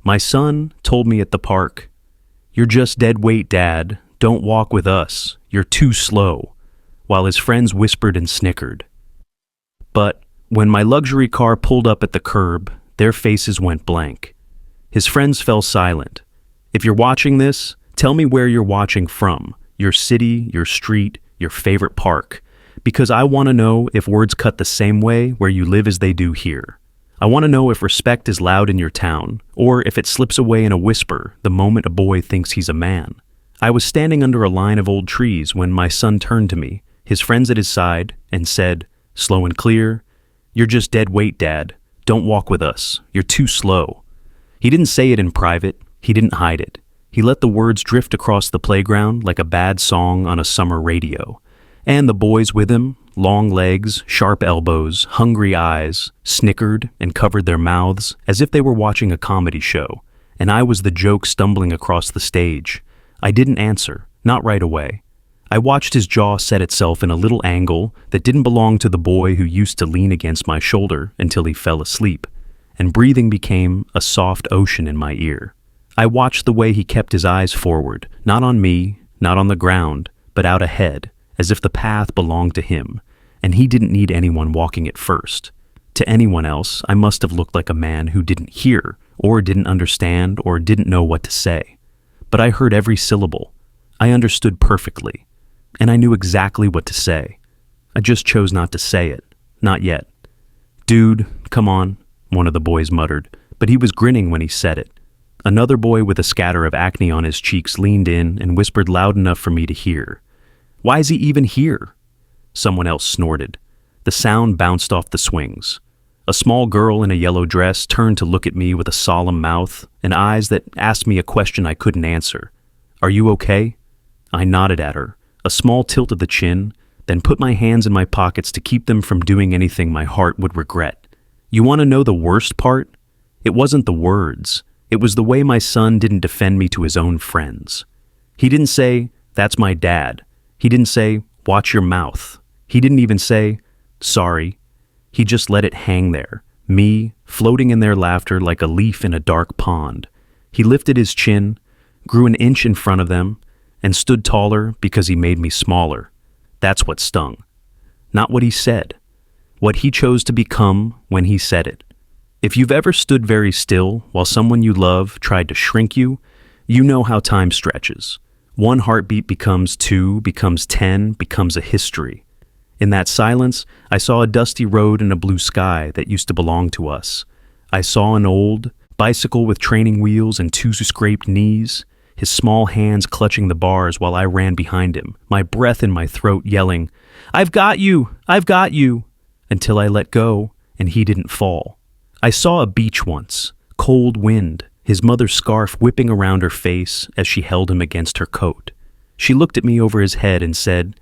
My son told me at the park, "You're just dead weight, Dad. Don't walk with us. You're too slow," while his friends whispered and snickered. But when my luxury car pulled up at the curb, their faces went blank. His friends fell silent. If you're watching this, tell me where you're watching from, your city, your street, your favorite park, because I want to know if words cut the same way where you live as they do here. I want to know if respect is loud in your town, or if it slips away in a whisper the moment a boy thinks he's a man. I was standing under a line of old trees when my son turned to me, his friends at his side, and said, slow and clear, "You're just dead weight, Dad. Don't walk with us. You're too slow." He didn't say it in private. He didn't hide it. He let the words drift across the playground like a bad song on a summer radio. And the boys with him, long legs, sharp elbows, hungry eyes, snickered and covered their mouths as if they were watching a comedy show, and I was the joke stumbling across the stage. I didn't answer, not right away. I watched his jaw set itself in a little angle that didn't belong to the boy who used to lean against my shoulder until he fell asleep, and breathing became a soft ocean in my ear. I watched the way he kept his eyes forward, not on me, not on the ground, but out ahead, as if the path belonged to him, and he didn't need anyone walking it first. To anyone else, I must have looked like a man who didn't hear, or didn't understand, or didn't know what to say. But I heard every syllable. I understood perfectly, and I knew exactly what to say. I just chose not to say it, not yet. "Dude, come on," one of the boys muttered, but he was grinning when he said it. Another boy with a scatter of acne on his cheeks leaned in and whispered loud enough for me to hear. "Why is he even here?" Someone else snorted. The sound bounced off the swings. A small girl in a yellow dress turned to look at me with a solemn mouth and eyes that asked me a question I couldn't answer. "Are you okay?" I nodded at her, a small tilt of the chin, then put my hands in my pockets to keep them from doing anything my heart would regret. You want to know the worst part? It wasn't the words. It was the way my son didn't defend me to his own friends. He didn't say, "That's my dad." He didn't say, "Watch your mouth." He didn't even say, "Sorry." He just let it hang there, me floating in their laughter like a leaf in a dark pond. He lifted his chin, grew an inch in front of them, and stood taller because he made me smaller. That's what stung. Not what he said. What he chose to become when he said it. If you've ever stood very still while someone you love tried to shrink you, you know how time stretches. One heartbeat becomes 2, becomes 10, becomes a history. In that silence, I saw a dusty road and a blue sky that used to belong to us. I saw an old bicycle with training wheels and 2 scraped knees, his small hands clutching the bars while I ran behind him, my breath in my throat yelling, "I've got you! I've got you!" until I let go and he didn't fall. I saw a beach once, cold wind, his mother's scarf whipping around her face as she held him against her coat. She looked at me over his head and said,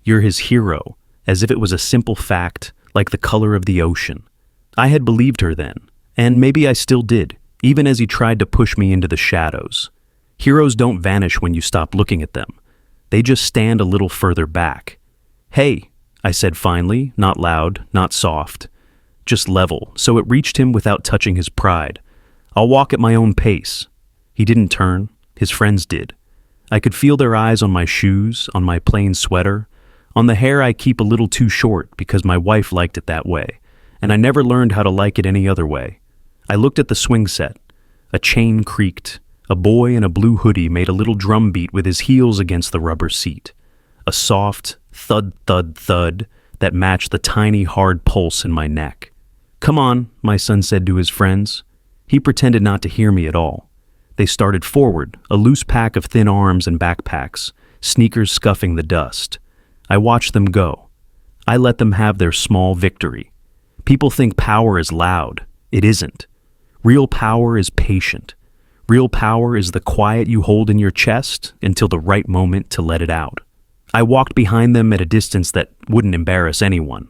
"You're his hero," as if it was a simple fact, like the color of the ocean. I had believed her then, and maybe I still did, even as he tried to push me into the shadows. Heroes don't vanish when you stop looking at them. They just stand a little further back. "Hey," I said finally, not loud, not soft, just level, so it reached him without touching his pride. "I'll walk at my own pace." He didn't turn. His friends did. I could feel their eyes on my shoes, on my plain sweater, on the hair I keep a little too short because my wife liked it that way, and I never learned how to like it any other way. I looked at the swing set. A chain creaked. A boy in a blue hoodie made a little drum beat with his heels against the rubber seat. A soft thud, thud, thud that matched the tiny, hard pulse in my neck. "Come on," my son said to his friends. He pretended not to hear me at all. They started forward, a loose pack of thin arms and backpacks, sneakers scuffing the dust. I watched them go. I let them have their small victory. People think power is loud. It isn't. Real power is patient. Real power is the quiet you hold in your chest until the right moment to let it out. I walked behind them at a distance that wouldn't embarrass anyone.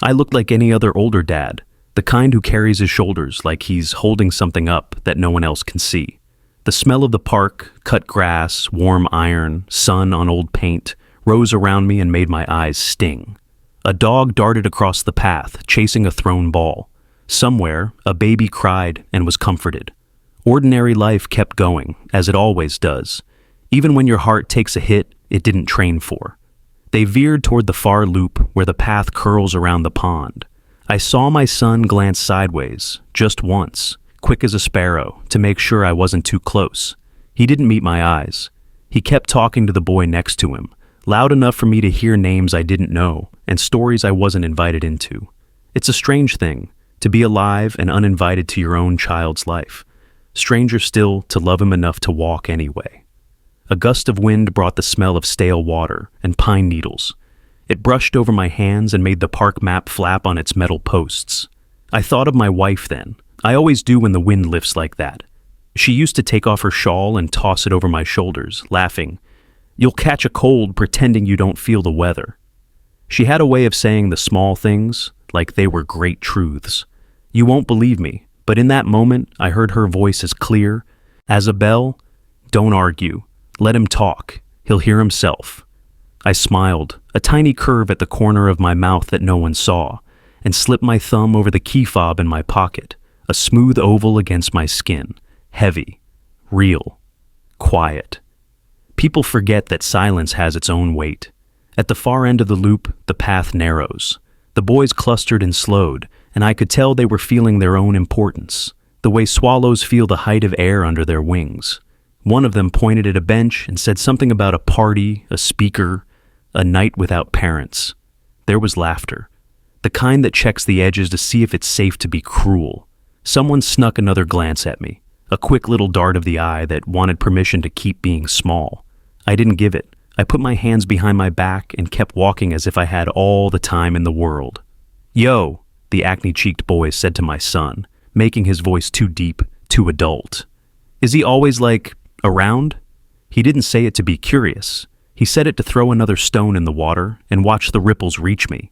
I looked like any other older dad, the kind who carries his shoulders like he's holding something up that no one else can see. The smell of the park, cut grass, warm iron, sun on old paint, rose around me and made my eyes sting. A dog darted across the path, chasing a thrown ball. Somewhere, a baby cried and was comforted. Ordinary life kept going, as it always does. Even when your heart takes a hit it didn't train for. They veered toward the far loop where the path curls around the pond. I saw my son glance sideways, just once, quick as a sparrow, to make sure I wasn't too close. He didn't meet my eyes. He kept talking to the boy next to him, loud enough for me to hear names I didn't know and stories I wasn't invited into. It's a strange thing, to be alive and uninvited to your own child's life. Stranger still to love him enough to walk anyway. A gust of wind brought the smell of stale water and pine needles. It brushed over my hands and made the park map flap on its metal posts. I thought of my wife then. I always do when the wind lifts like that. She used to take off her shawl and toss it over my shoulders, laughing, "You'll catch a cold pretending you don't feel the weather." She had a way of saying the small things like they were great truths. You won't believe me, but in that moment I heard her voice as clear as a bell. "Don't argue. Let him talk. He'll hear himself." I smiled, a tiny curve at the corner of my mouth that no one saw, and slipped my thumb over the key fob in my pocket, a smooth oval against my skin, heavy, real, quiet. People forget that silence has its own weight. At the far end of the loop, the path narrows. The boys clustered and slowed, and I could tell they were feeling their own importance, the way swallows feel the height of air under their wings. One of them pointed at a bench and said something about a party, a speaker, a night without parents. There was laughter, the kind that checks the edges to see if it's safe to be cruel. Someone snuck another glance at me, a quick little dart of the eye that wanted permission to keep being small. I didn't give it. I put my hands behind my back and kept walking as if I had all the time in the world. "Yo," the acne-cheeked boy said to my son, making his voice too deep, too adult. "Is he always, around?" He didn't say it to be curious. He said it to throw another stone in the water and watch the ripples reach me.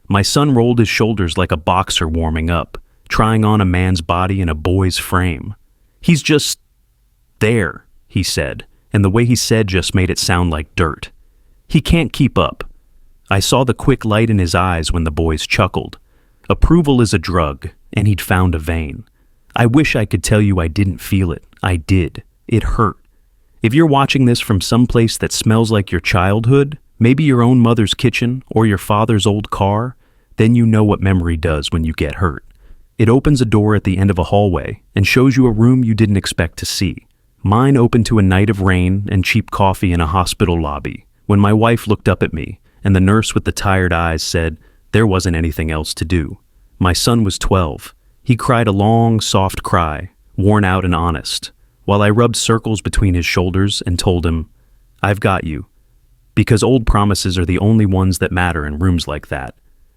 My son rolled his shoulders like a boxer warming up, trying on a man's body in a boy's frame. "He's just there," he said, and the way he said just made it sound like dirt. "He can't keep up." I saw the quick light in his eyes when the boys chuckled. Approval is a drug, and he'd found a vein. I wish I could tell you I didn't feel it. I did. It hurt. If you're watching this from some place that smells like your childhood, maybe your own mother's kitchen or your father's old car, then you know what memory does when you get hurt. It opens a door at the end of a hallway and shows you a room you didn't expect to see. Mine opened to a night of rain and cheap coffee in a hospital lobby, when my wife looked up at me and the nurse with the tired eyes said there wasn't anything else to do. My son was 12. He cried a long, soft cry, worn out and honest, while I rubbed circles between his shoulders and told him, "I've got you." Because old promises are the only ones that matter in rooms like that.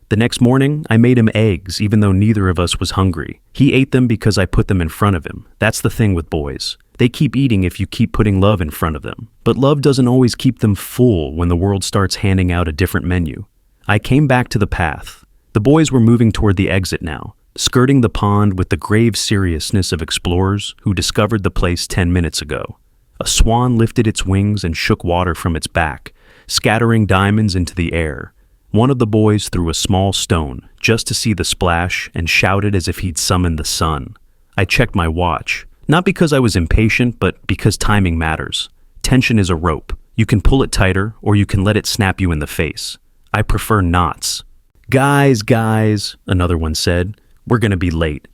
The next morning, I made him eggs even though neither of us was hungry. He ate them because I put them in front of him. That's the thing with boys. They keep eating if you keep putting love in front of them. But love doesn't always keep them full when the world starts handing out a different menu. I came back to the path. The boys were moving toward the exit now, skirting the pond with the grave seriousness of explorers who discovered the place 10 minutes ago. A swan lifted its wings and shook water from its back, scattering diamonds into the air. One of the boys threw a small stone just to see the splash and shouted as if he'd summoned the sun. I checked my watch, not because I was impatient, but because timing matters. Tension is a rope. You can pull it tighter or you can let it snap you in the face. I prefer knots. Guys, another one said. "We're going to be late."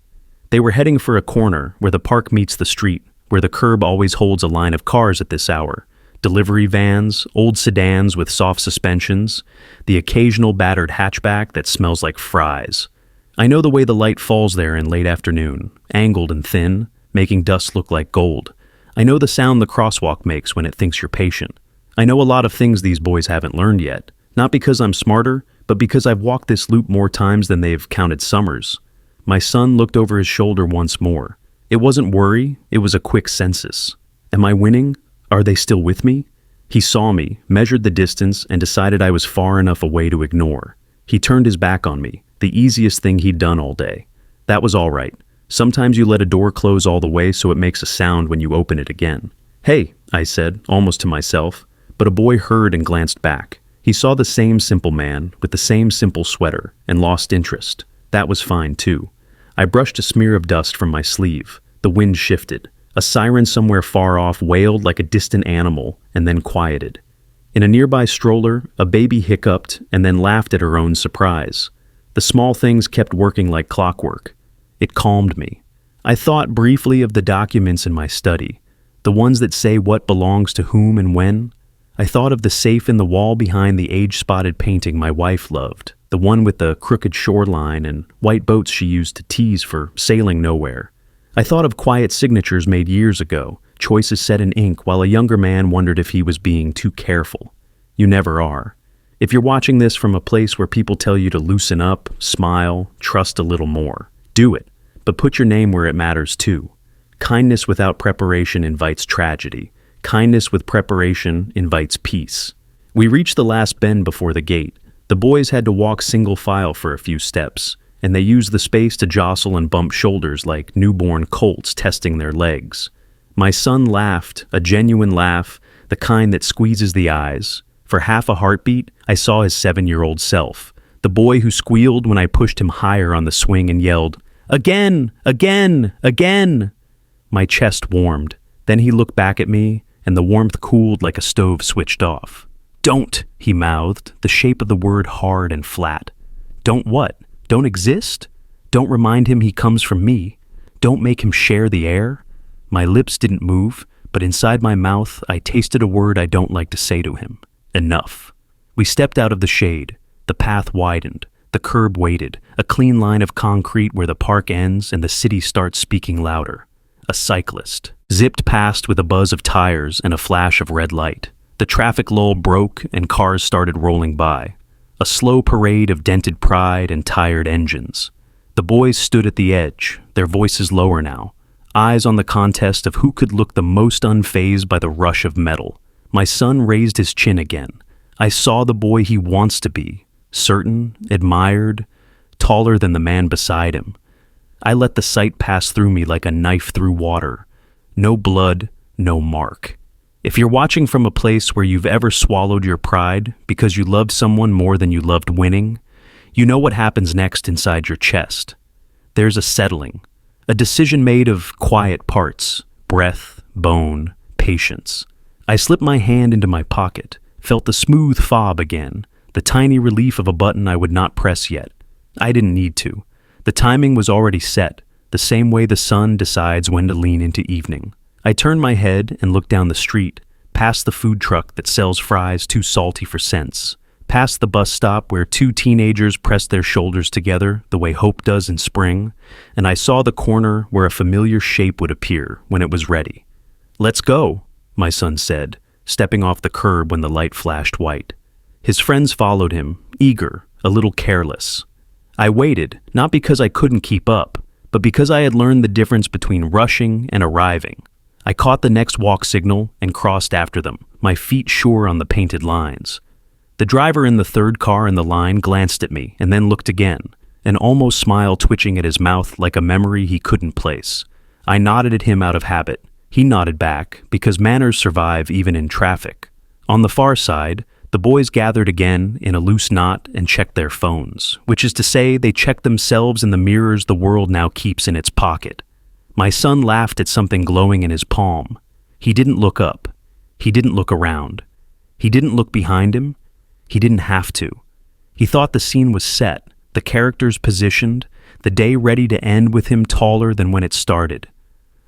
They were heading for a corner where the park meets the street, where the curb always holds a line of cars at this hour. Delivery vans, old sedans with soft suspensions, the occasional battered hatchback that smells like fries. I know the way the light falls there in late afternoon, angled and thin, making dust look like gold. I know the sound the crosswalk makes when it thinks you're patient. I know a lot of things these boys haven't learned yet, not because I'm smarter, but because I've walked this loop more times than they've counted summers. My son looked over his shoulder once more. It wasn't worry, it was a quick census. Am I winning? Are they still with me? He saw me, measured the distance, and decided I was far enough away to ignore. He turned his back on me, the easiest thing he'd done all day. That was all right. Sometimes you let a door close all the way so it makes a sound when you open it again. "Hey," I said, almost to myself, but a boy heard and glanced back. He saw the same simple man, with the same simple sweater, and lost interest. That was fine, too. I brushed a smear of dust from my sleeve. The wind shifted. A siren somewhere far off wailed like a distant animal and then quieted. In a nearby stroller, a baby hiccuped and then laughed at her own surprise. The small things kept working like clockwork. It calmed me. I thought briefly of the documents in my study, the ones that say what belongs to whom and when. I thought of the safe in the wall behind the age-spotted painting my wife loved, the one with the crooked shoreline and white boats she used to tease for sailing nowhere. I thought of quiet signatures made years ago, choices set in ink while a younger man wondered if he was being too careful. You never are. If you're watching this from a place where people tell you to loosen up, smile, trust a little more, do it. But put your name where it matters too. Kindness without preparation invites tragedy. Kindness with preparation invites peace. We reached the last bend before the gate. The boys had to walk single file for a few steps, and they used the space to jostle and bump shoulders like newborn colts testing their legs. My son laughed, a genuine laugh, the kind that squeezes the eyes. For half a heartbeat, I saw his 7-year-old self, the boy who squealed when I pushed him higher on the swing and yelled, "Again! Again! Again!" My chest warmed. Then he looked back at me, and the warmth cooled like a stove switched off. "Don't," he mouthed, the shape of the word hard and flat. "Don't what? Don't exist? Don't remind him he comes from me? Don't make him share the air?" My lips didn't move, but inside my mouth I tasted a word I don't like to say to him. Enough. We stepped out of the shade. The path widened. The curb waited, a clean line of concrete where the park ends and the city starts speaking louder. A cyclist zipped past with a buzz of tires and a flash of red light. The traffic lull broke and cars started rolling by. A slow parade of dented pride and tired engines. The boys stood at the edge, their voices lower now, eyes on the contest of who could look the most unfazed by the rush of metal. My son raised his chin again. I saw the boy he wants to be, certain, admired, taller than the man beside him. I let the sight pass through me like a knife through water. No blood, no mark. If you're watching from a place where you've ever swallowed your pride because you loved someone more than you loved winning, you know what happens next inside your chest. There's a settling, a decision made of quiet parts, breath, bone, patience. I slipped my hand into my pocket, felt the smooth fob again, the tiny relief of a button I would not press yet. I didn't need to. The timing was already set, the same way the sun decides when to lean into evening. I turned my head and looked down the street, past the food truck that sells fries too salty for cents, past the bus stop where two teenagers pressed their shoulders together the way hope does in spring, and I saw the corner where a familiar shape would appear when it was ready. "Let's go," my son said, stepping off the curb when the light flashed white. His friends followed him, eager, a little careless. I waited, not because I couldn't keep up, but because I had learned the difference between rushing and arriving. I caught the next walk signal and crossed after them, my feet sure on the painted lines. The driver in the third car in the line glanced at me and then looked again, an almost smile twitching at his mouth like a memory he couldn't place. I nodded at him out of habit. He nodded back, because manners survive even in traffic. On the far side, the boys gathered again in a loose knot and checked their phones, which is to say they checked themselves in the mirrors the world now keeps in its pocket. My son laughed at something glowing in his palm. He didn't look up. He didn't look around. He didn't look behind him. He didn't have to. He thought the scene was set, the characters positioned, the day ready to end with him taller than when it started.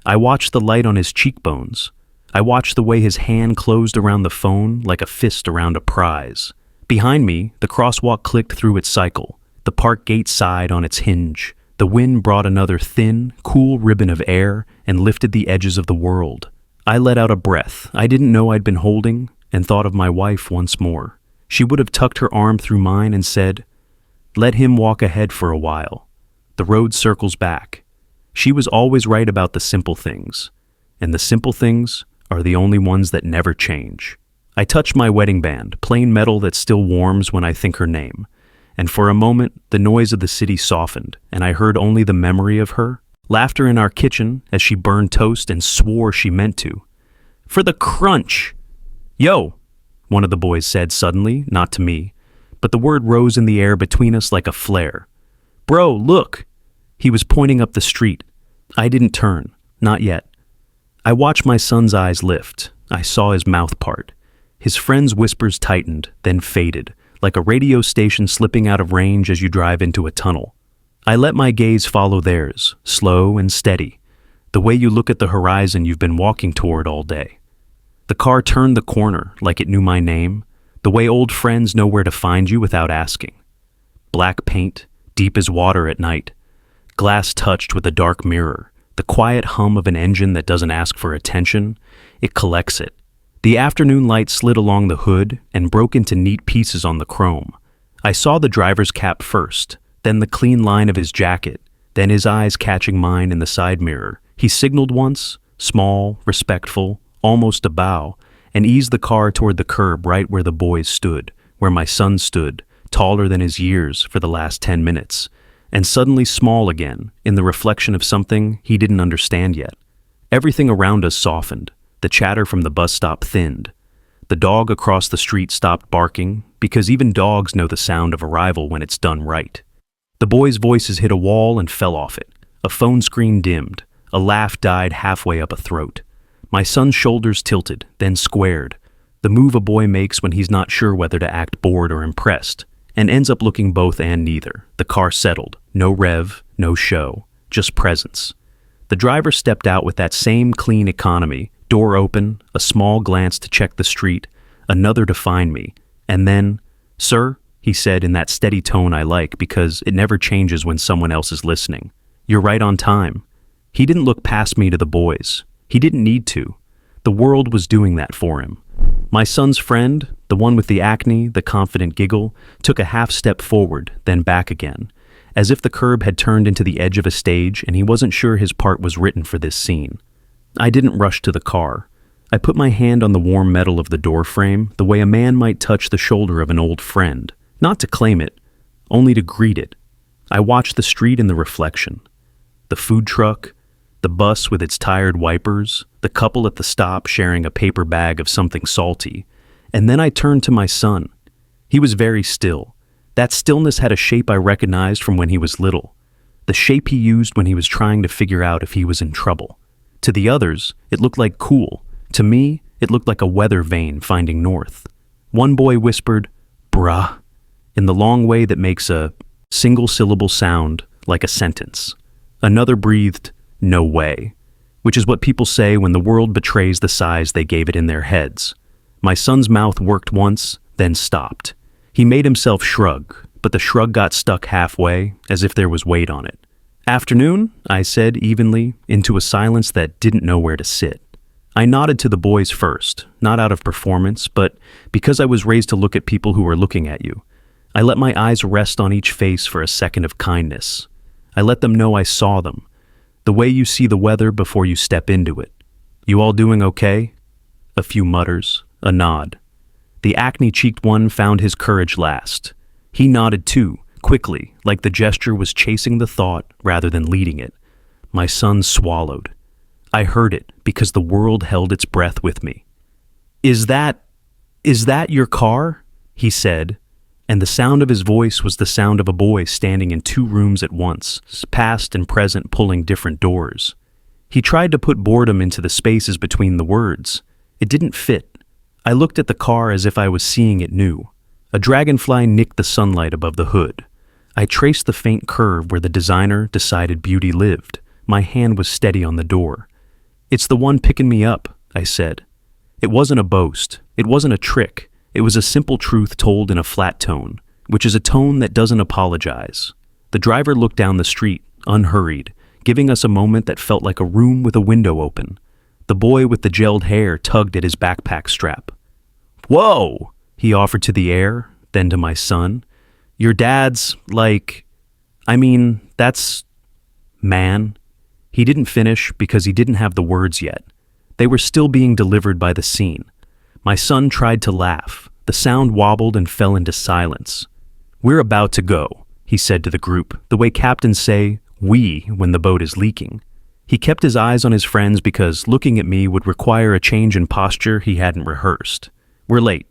I watched the light on his cheekbones. I watched the way his hand closed around the phone like a fist around a prize. Behind me, the crosswalk clicked through its cycle. The park gate sighed on its hinge. The wind brought another thin, cool ribbon of air and lifted the edges of the world. I let out a breath I didn't know I'd been holding and thought of my wife once more. She would have tucked her arm through mine and said, "Let him walk ahead for a while. The road circles back." She was always right about the simple things, and the simple things are the only ones that never change. I touched my wedding band, plain metal that still warms when I think her name, and for a moment the noise of the city softened, and I heard only the memory of her, laughter in our kitchen as she burned toast and swore she meant to. "For the crunch!" "Yo!" one of the boys said suddenly, not to me, but the word rose in the air between us like a flare. "Bro, look!" He was pointing up the street. I didn't turn, not yet. I watched my son's eyes lift. I saw his mouth part. His friend's whispers tightened, then faded, like a radio station slipping out of range as you drive into a tunnel. I let my gaze follow theirs, slow and steady, the way you look at the horizon you've been walking toward all day. The car turned the corner like it knew my name, the way old friends know where to find you without asking. Black paint, deep as water at night, glass touched with a dark mirror, the quiet hum of an engine that doesn't ask for attention, it collects it. The afternoon light slid along the hood and broke into neat pieces on the chrome. I saw the driver's cap first, then the clean line of his jacket, then his eyes catching mine in the side mirror. He signaled once, small, respectful, almost a bow, and eased the car toward the curb right where the boys stood, where my son stood, taller than his years for the last 10 minutes, and suddenly small again, in the reflection of something he didn't understand yet. Everything around us softened. The chatter from the bus stop thinned. The dog across the street stopped barking, because even dogs know the sound of arrival when it's done right. The boys' voices hit a wall and fell off it. A phone screen dimmed. A laugh died halfway up a throat. My son's shoulders tilted, then squared, the move a boy makes when he's not sure whether to act bored or impressed, and ends up looking both and neither. The car settled. No rev, no show, just presence. The driver stepped out with that same clean economy, door open, a small glance to check the street, another to find me, and then, "Sir," he said in that steady tone I like because it never changes when someone else is listening. "You're right on time." He didn't look past me to the boys. He didn't need to. The world was doing that for him. My son's friend, the one with the acne, the confident giggle, took a half step forward, then back again, as if the curb had turned into the edge of a stage and he wasn't sure his part was written for this scene. I didn't rush to the car. I put my hand on the warm metal of the door frame the way a man might touch the shoulder of an old friend, not to claim it, only to greet it. I watched the street in the reflection. The food truck, the bus with its tired wipers, the couple at the stop sharing a paper bag of something salty, and then I turned to my son. He was very still. That stillness had a shape I recognized from when he was little, the shape he used when he was trying to figure out if he was in trouble. To the others, it looked like cool. To me, it looked like a weather vane finding north. One boy whispered, "Bruh," in the long way that makes a single-syllable sound like a sentence. Another breathed, "No way," which is what people say when the world betrays the size they gave it in their heads. My son's mouth worked once, then stopped. He made himself shrug, but the shrug got stuck halfway, as if there was weight on it. "Afternoon," I said evenly, into a silence that didn't know where to sit. I nodded to the boys first, not out of performance, but because I was raised to look at people who were looking at you. I let my eyes rest on each face for a second of kindness. I let them know I saw them, the way you see the weather before you step into it. "You all doing okay?" A few mutters, a nod. The acne-cheeked one found his courage last. He nodded too, quickly, like the gesture was chasing the thought rather than leading it. My son swallowed. I heard it because the world held its breath with me. Is that your car?" he said, and the sound of his voice was the sound of a boy standing in 2 rooms at once, past and present pulling different doors. He tried to put boredom into the spaces between the words. It didn't fit. I looked at the car as if I was seeing it new. A dragonfly nicked the sunlight above the hood. I traced the faint curve where the designer decided beauty lived. My hand was steady on the door. "It's the one picking me up," I said. It wasn't a boast. It wasn't a trick. It was a simple truth told in a flat tone, which is a tone that doesn't apologize. The driver looked down the street, unhurried, giving us a moment that felt like a room with a window open. The boy with the gelled hair tugged at his backpack strap. "Whoa!" he offered to the air, then to my son. "Your dad's that's... man." He didn't finish because he didn't have the words yet. They were still being delivered by the scene. My son tried to laugh. The sound wobbled and fell into silence. "We're about to go," he said to the group, the way captains say, "we," when the boat is leaking. He kept his eyes on his friends because looking at me would require a change in posture he hadn't rehearsed. "We're late."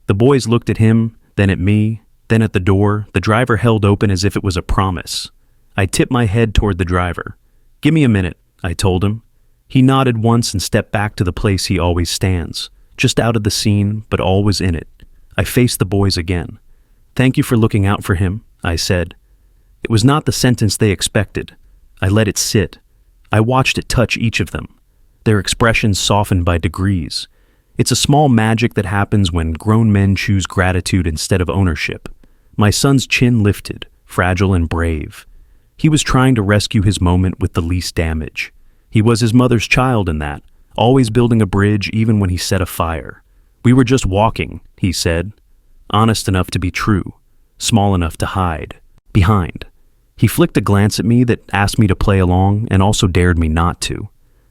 The boys looked at him, then at me, then at the door the driver held open as if it was a promise. I tipped my head toward the driver. "Give me a minute," I told him. He nodded once and stepped back to the place he always stands, just out of the scene, but always in it. I faced the boys again. "Thank you for looking out for him," I said. It was not the sentence they expected. I let it sit. I watched it touch each of them. Their expressions softened by degrees. It's a small magic that happens when grown men choose gratitude instead of ownership. My son's chin lifted, fragile and brave. He was trying to rescue his moment with the least damage. He was his mother's child in that, always building a bridge even when he set a fire. "We were just walking," he said, honest enough to be true, small enough to hide, behind. He flicked a glance at me that asked me to play along and also dared me not to.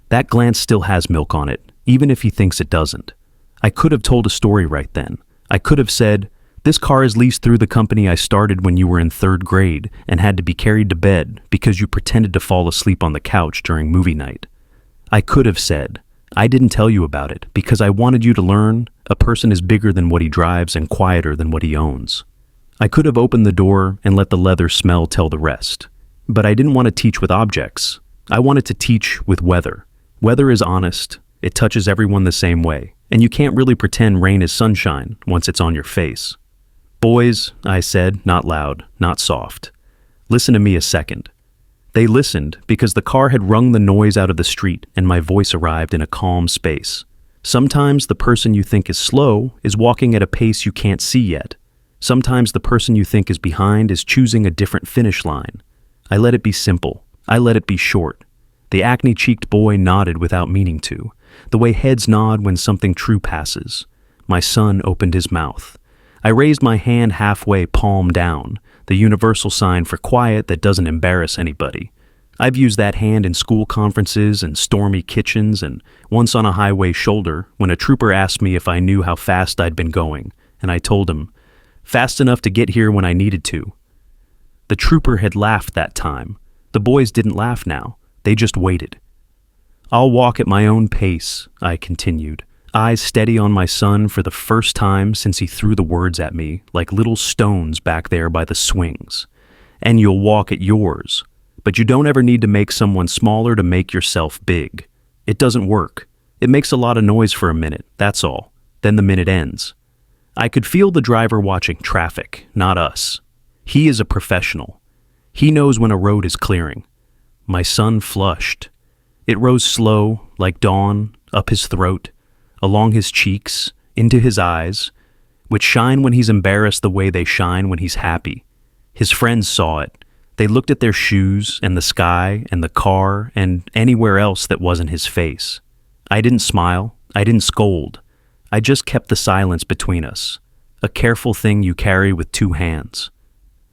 That glance still has milk on it, even if he thinks it doesn't. I could have told a story right then. I could have said, "This car is leased through the company I started when you were in 3rd grade and had to be carried to bed because you pretended to fall asleep on the couch during movie night." I could have said, "I didn't tell you about it because I wanted you to learn a person is bigger than what he drives and quieter than what he owns." I could have opened the door and let the leather smell tell the rest. But I didn't want to teach with objects. I wanted to teach with weather. Weather is honest. It touches everyone the same way. And you can't really pretend rain is sunshine once it's on your face. "Boys," I said, not loud, not soft. "Listen to me a second." They listened because the car had wrung the noise out of the street and my voice arrived in a calm space. Sometimes the person you think is slow is walking at a pace you can't see yet. Sometimes the person you think is behind is choosing a different finish line. I let it be simple. I let it be short. The acne-cheeked boy nodded without meaning to, the way heads nod when something true passes. My son opened his mouth. I raised my hand halfway, palm down, the universal sign for quiet that doesn't embarrass anybody. I've used that hand in school conferences and stormy kitchens and once on a highway shoulder when a trooper asked me if I knew how fast I'd been going, and I told him, "Fast enough to get here when I needed to." The trooper had laughed that time. The boys didn't laugh now. They just waited. "I'll walk at my own pace," I continued, eyes steady on my son for the first time since he threw the words at me like little stones back there by the swings. "And you'll walk at yours. But you don't ever need to make someone smaller to make yourself big. It doesn't work. It makes a lot of noise for a minute, that's all. Then the minute ends." I could feel the driver watching traffic, not us. He is a professional. He knows when a road is clearing. My son flushed. It rose slow, like dawn, up his throat, along his cheeks, into his eyes, which shine when he's embarrassed the way they shine when he's happy. His friends saw it. They looked at their shoes and the sky and the car and anywhere else that wasn't his face. I didn't smile. I didn't scold. I just kept the silence between us, a careful thing you carry with 2 hands.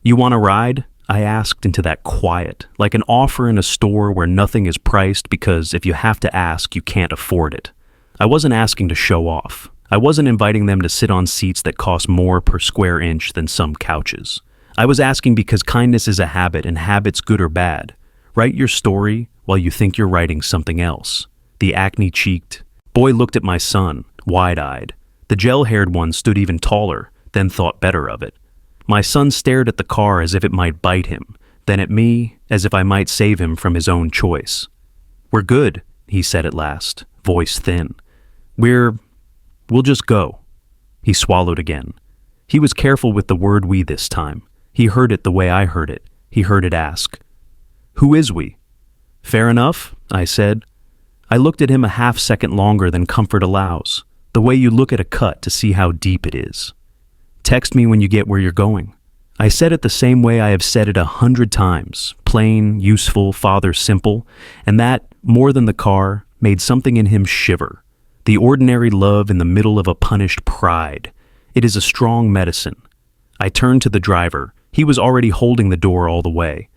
"You want a ride?" I asked into that quiet, like an offer in a store where nothing is priced because if you have to ask, you can't afford it. I wasn't asking to show off. I wasn't inviting them to sit on seats that cost more per square inch than some couches. I was asking because kindness is a habit and habits good or bad. Write your story while you think you're writing something else. The acne-cheeked boy looked at my son, wide-eyed. The gel-haired one stood even taller, then thought better of it. My son stared at the car as if it might bite him, then at me as if I might save him from his own choice. "We're good," he said at last, voice thin. We'll just go." He swallowed again. He was careful with the word "we" this time. He heard it the way I heard it. He heard it ask, "Who is we?" "Fair enough," I said. I looked at him a half-second longer than comfort allows, the way you look at a cut to see how deep it is. "Text me when you get where you're going." I said it the same way I have said it 100 times, plain, useful, father simple, and that, more than the car, made something in him shiver. The ordinary love in the middle of a punished pride. It is a strong medicine. I turned to the driver. He was already holding the door all the way.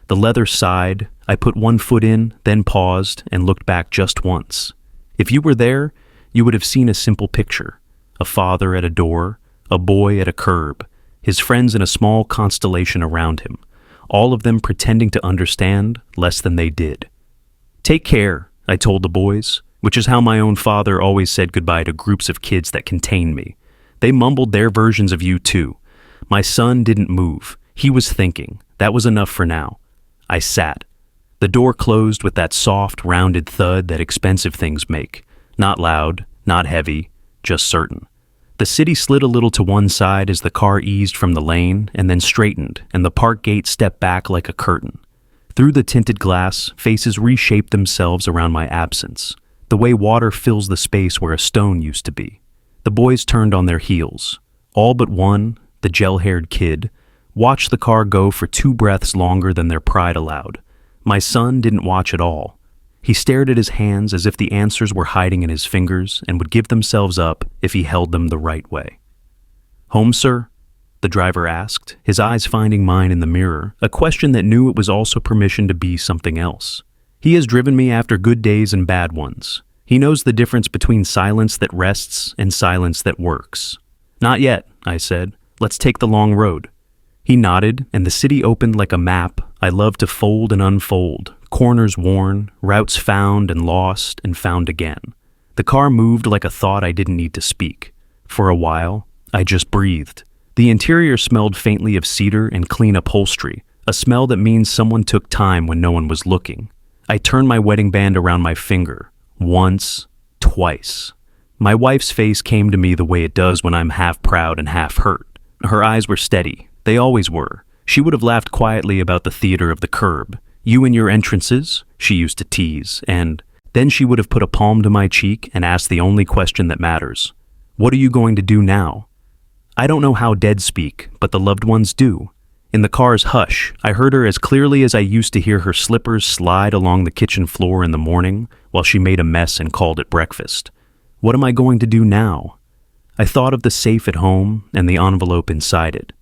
The leather sighed. I put one foot in, then paused, and looked back just once. If you were there, you would have seen a simple picture. A father at a door, a boy at a curb, his friends in a small constellation around him, all of them pretending to understand less than they did. "Take care," I told the boys, which is how my own father always said goodbye to groups of kids that contained me. They mumbled their versions of "you too." My son didn't move. He was thinking. That was enough for now. I sat. The door closed with that soft, rounded thud that expensive things make. Not loud, not heavy, just certain. The city slid a little to one side as the car eased from the lane and then straightened, and the park gate stepped back like a curtain. Through the tinted glass, faces reshaped themselves around my absence, the way water fills the space where a stone used to be. The boys turned on their heels. All but one, the gel-haired kid, watched the car go for 2 breaths longer than their pride allowed. My son didn't watch at all. He stared at his hands as if the answers were hiding in his fingers and would give themselves up if he held them the right way. "Home, sir?" the driver asked, his eyes finding mine in the mirror, a question that knew it was also permission to be something else. He has driven me after good days and bad ones. He knows the difference between silence that rests and silence that works. "Not yet," I said. "Let's take the long road." He nodded, and the city opened like a map I love to fold and unfold, corners worn, routes found and lost and found again. The car moved like a thought I didn't need to speak. For a while, I just breathed. The interior smelled faintly of cedar and clean upholstery, a smell that means someone took time when no one was looking. I turned my wedding band around my finger. Once, twice. My wife's face came to me the way it does when I'm half proud and half hurt. Her eyes were steady. They always were. She would have laughed quietly about the theater of the curb. "You and your entrances?" she used to tease, and then she would have put a palm to my cheek and asked the only question that matters. "What are you going to do now?" I don't know how dead speak, but the loved ones do. In the car's hush, I heard her as clearly as I used to hear her slippers slide along the kitchen floor in the morning while she made a mess and called it breakfast. What am I going to do now? I thought of the safe at home and the envelope inside it.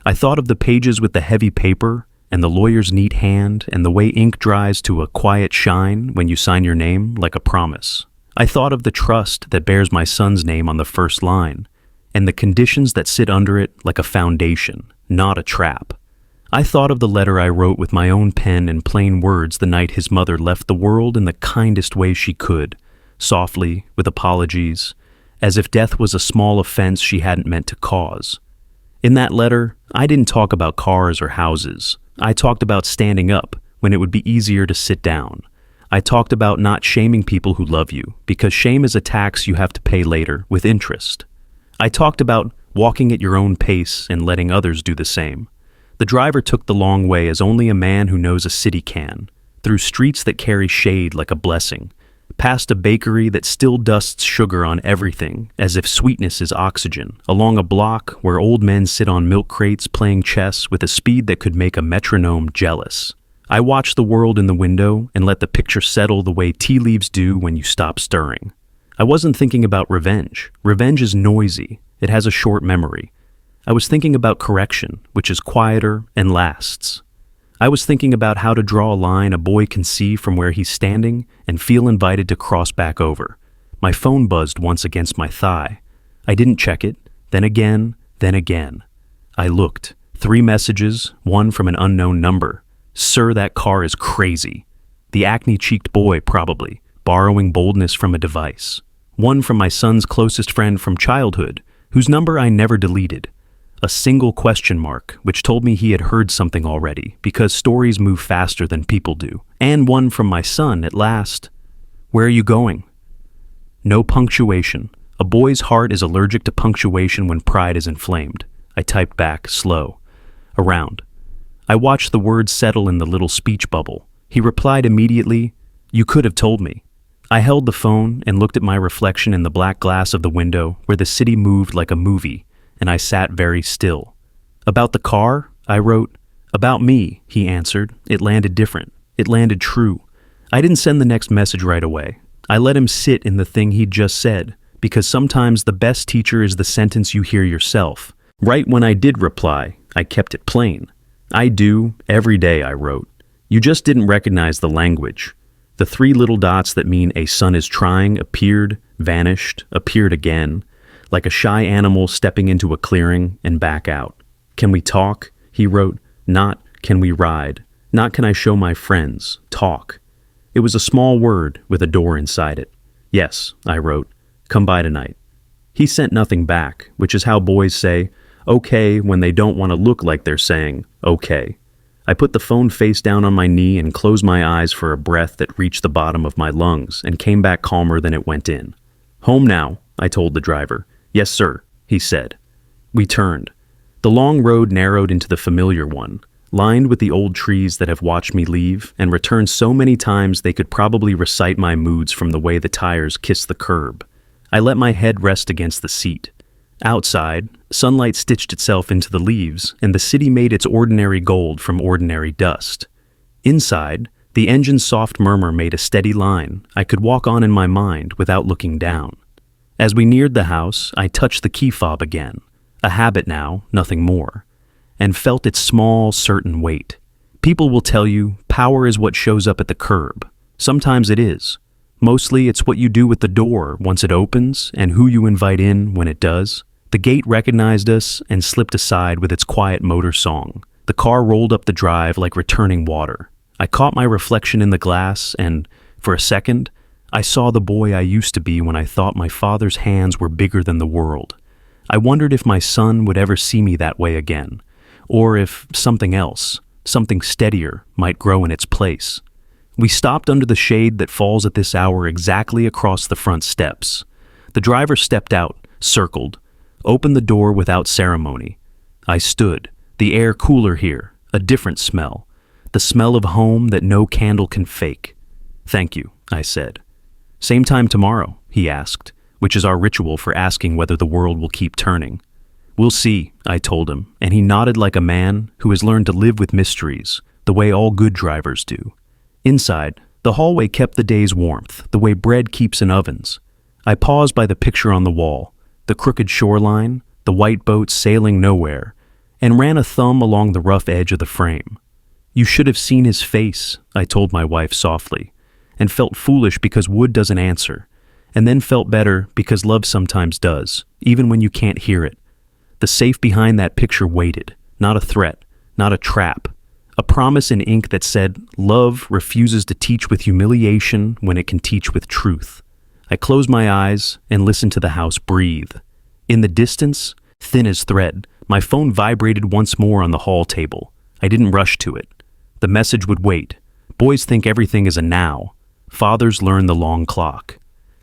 I thought of the pages with the heavy paper and the lawyer's neat hand and the way ink dries to a quiet shine when you sign your name like a promise. I thought of the trust that bears my son's name on the first line and the conditions that sit under it like a foundation, not a trap. I thought of the letter I wrote with my own pen in plain words the night his mother left the world in the kindest way she could, softly, with apologies, as if death was a small offense she hadn't meant to cause. In that letter, I didn't talk about cars or houses. I talked about standing up when it would be easier to sit down. I talked about not shaming people who love you, because shame is a tax you have to pay later with interest. I talked about walking at your own pace and letting others do the same. The driver took the long way as only a man who knows a city can, through streets that carry shade like a blessing, past a bakery that still dusts sugar on everything, as if sweetness is oxygen, along a block where old men sit on milk crates playing chess with a speed that could make a metronome jealous. I watched the world in the window and let the picture settle the way tea leaves do when you stop stirring. I wasn't thinking about revenge. Revenge is noisy. It has a short memory. I was thinking about correction, which is quieter and lasts. I was thinking about how to draw a line a boy can see from where he's standing and feel invited to cross back over. My phone buzzed once against my thigh. I didn't check it, then again, then again. I looked. 3 messages, one from an unknown number. "Sir, that car is crazy." The acne-cheeked boy, probably, borrowing boldness from a device. One from my son's closest friend from childhood, whose number I never deleted. A single question mark, which told me he had heard something already, because stories move faster than people do. And one from my son, at last. "Where are you going?" No punctuation. A boy's heart is allergic to punctuation when pride is inflamed. I typed back, slow. "Around." I watched the words settle in the little speech bubble. He replied immediately, "You could have told me." I held the phone and looked at my reflection in the black glass of the window where the city moved like a movie, and I sat very still. "About the car?" I wrote. "About me," he answered. It landed different. It landed true. I didn't send the next message right away. I let him sit in the thing he'd just said, because sometimes the best teacher is the sentence you hear yourself. Right when I did reply, I kept it plain. "I do, every day," I wrote. "You just didn't recognize the language." The 3 little dots that mean a son is trying appeared, vanished, appeared again, like a shy animal stepping into a clearing and back out. "Can we talk?" he wrote. Not, "Can we ride?" Not, "Can I show my friends?" Talk. It was a small word with a door inside it. "Yes," I wrote. "Come by tonight." He sent nothing back, which is how boys say, okay, when they don't want to look like they're saying, okay. I put the phone face down on my knee and closed my eyes for a breath that reached the bottom of my lungs and came back calmer than it went in. "Home now," I told the driver. "Yes, sir," he said. We turned. The long road narrowed into the familiar one, lined with the old trees that have watched me leave and return so many times they could probably recite my moods from the way the tires kiss the curb. I let my head rest against the seat. Outside, sunlight stitched itself into the leaves, and the city made its ordinary gold from ordinary dust. Inside, the engine's soft murmur made a steady line I could walk on in my mind without looking down. As we neared the house, I touched the key fob again, a habit now, nothing more, and felt its small, certain weight. People will tell you power is what shows up at the curb. Sometimes it is. Mostly it's what you do with the door once it opens and who you invite in when it does. The gate recognized us and slipped aside with its quiet motor song. The car rolled up the drive like returning water. I caught my reflection in the glass and, for a second, I saw the boy I used to be when I thought my father's hands were bigger than the world. I wondered if my son would ever see me that way again, or if something else, something steadier, might grow in its place. We stopped under the shade that falls at this hour exactly across the front steps. The driver stepped out, circled, opened the door without ceremony. I stood, the air cooler here, a different smell, the smell of home that no candle can fake. "Thank you," I said. "Same time tomorrow?" he asked, which is our ritual for asking whether the world will keep turning. "We'll see," I told him, and he nodded like a man who has learned to live with mysteries, the way all good drivers do. Inside, the hallway kept the day's warmth, the way bread keeps in ovens. I paused by the picture on the wall, the crooked shoreline, the white boat sailing nowhere, and ran a thumb along the rough edge of the frame. "You should have seen his face," I told my wife softly, and felt foolish because wood doesn't answer, and then felt better because love sometimes does, even when you can't hear it. The safe behind that picture waited, not a threat, not a trap, a promise in ink that said, "Love refuses to teach with humiliation when it can teach with truth." I closed my eyes and listened to the house breathe. In the distance, thin as thread, my phone vibrated once more on the hall table. I didn't rush to it. The message would wait. Boys think everything is a now. Fathers learn the long clock.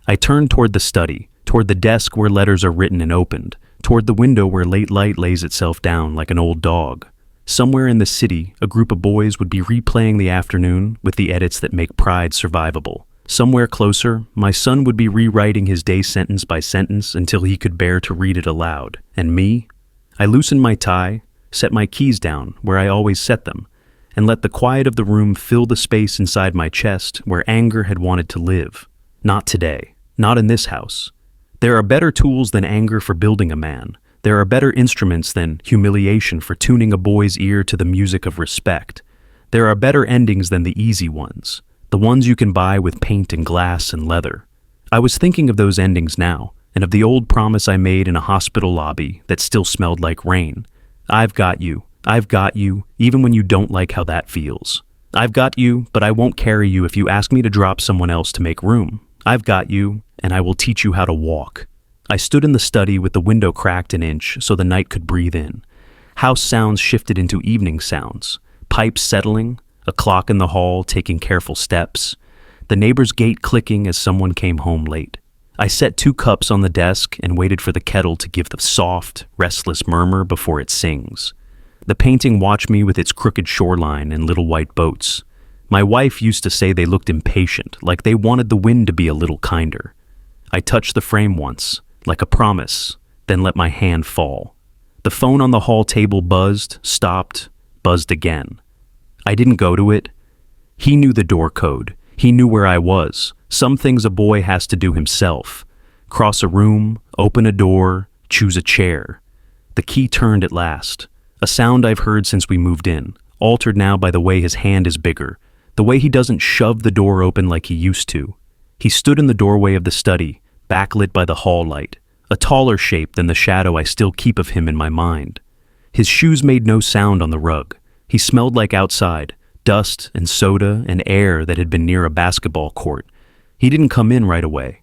I turned toward the study, toward the desk where letters are written and opened, toward the window where late light lays itself down like an old dog. Somewhere in the city, a group of boys would be replaying the afternoon with the edits that make pride survivable. Somewhere closer, my son would be rewriting his day sentence by sentence until he could bear to read it aloud. And me? I loosened my tie, set my keys down where I always set them, and let the quiet of the room fill the space inside my chest where anger had wanted to live. Not today. Not in this house. There are better tools than anger for building a man. There are better instruments than humiliation for tuning a boy's ear to the music of respect. There are better endings than the easy ones, the ones you can buy with paint and glass and leather. I was thinking of those endings now, and of the old promise I made in a hospital lobby that still smelled like rain. I've got you, even when you don't like how that feels. I've got you, but I won't carry you if you ask me to drop someone else to make room. I've got you, and I will teach you how to walk. I stood in the study with the window cracked an inch so the night could breathe in. House sounds shifted into evening sounds, pipes settling, a clock in the hall taking careful steps, the neighbor's gate clicking as someone came home late. I set 2 cups on the desk and waited for the kettle to give the soft, restless murmur before it sings. The painting watched me with its crooked shoreline and little white boats. My wife used to say they looked impatient, like they wanted the wind to be a little kinder. I touched the frame once, like a promise, then let my hand fall. The phone on the hall table buzzed, stopped, buzzed again. I didn't go to it. He knew the door code. He knew where I was. Some things a boy has to do himself. Cross a room, open a door, choose a chair. The key turned at last. A sound I've heard since we moved in, altered now by the way his hand is bigger, the way he doesn't shove the door open like he used to. He stood in the doorway of the study, backlit by the hall light, a taller shape than the shadow I still keep of him in my mind. His shoes made no sound on the rug. He smelled like outside, dust and soda and air that had been near a basketball court. He didn't come in right away.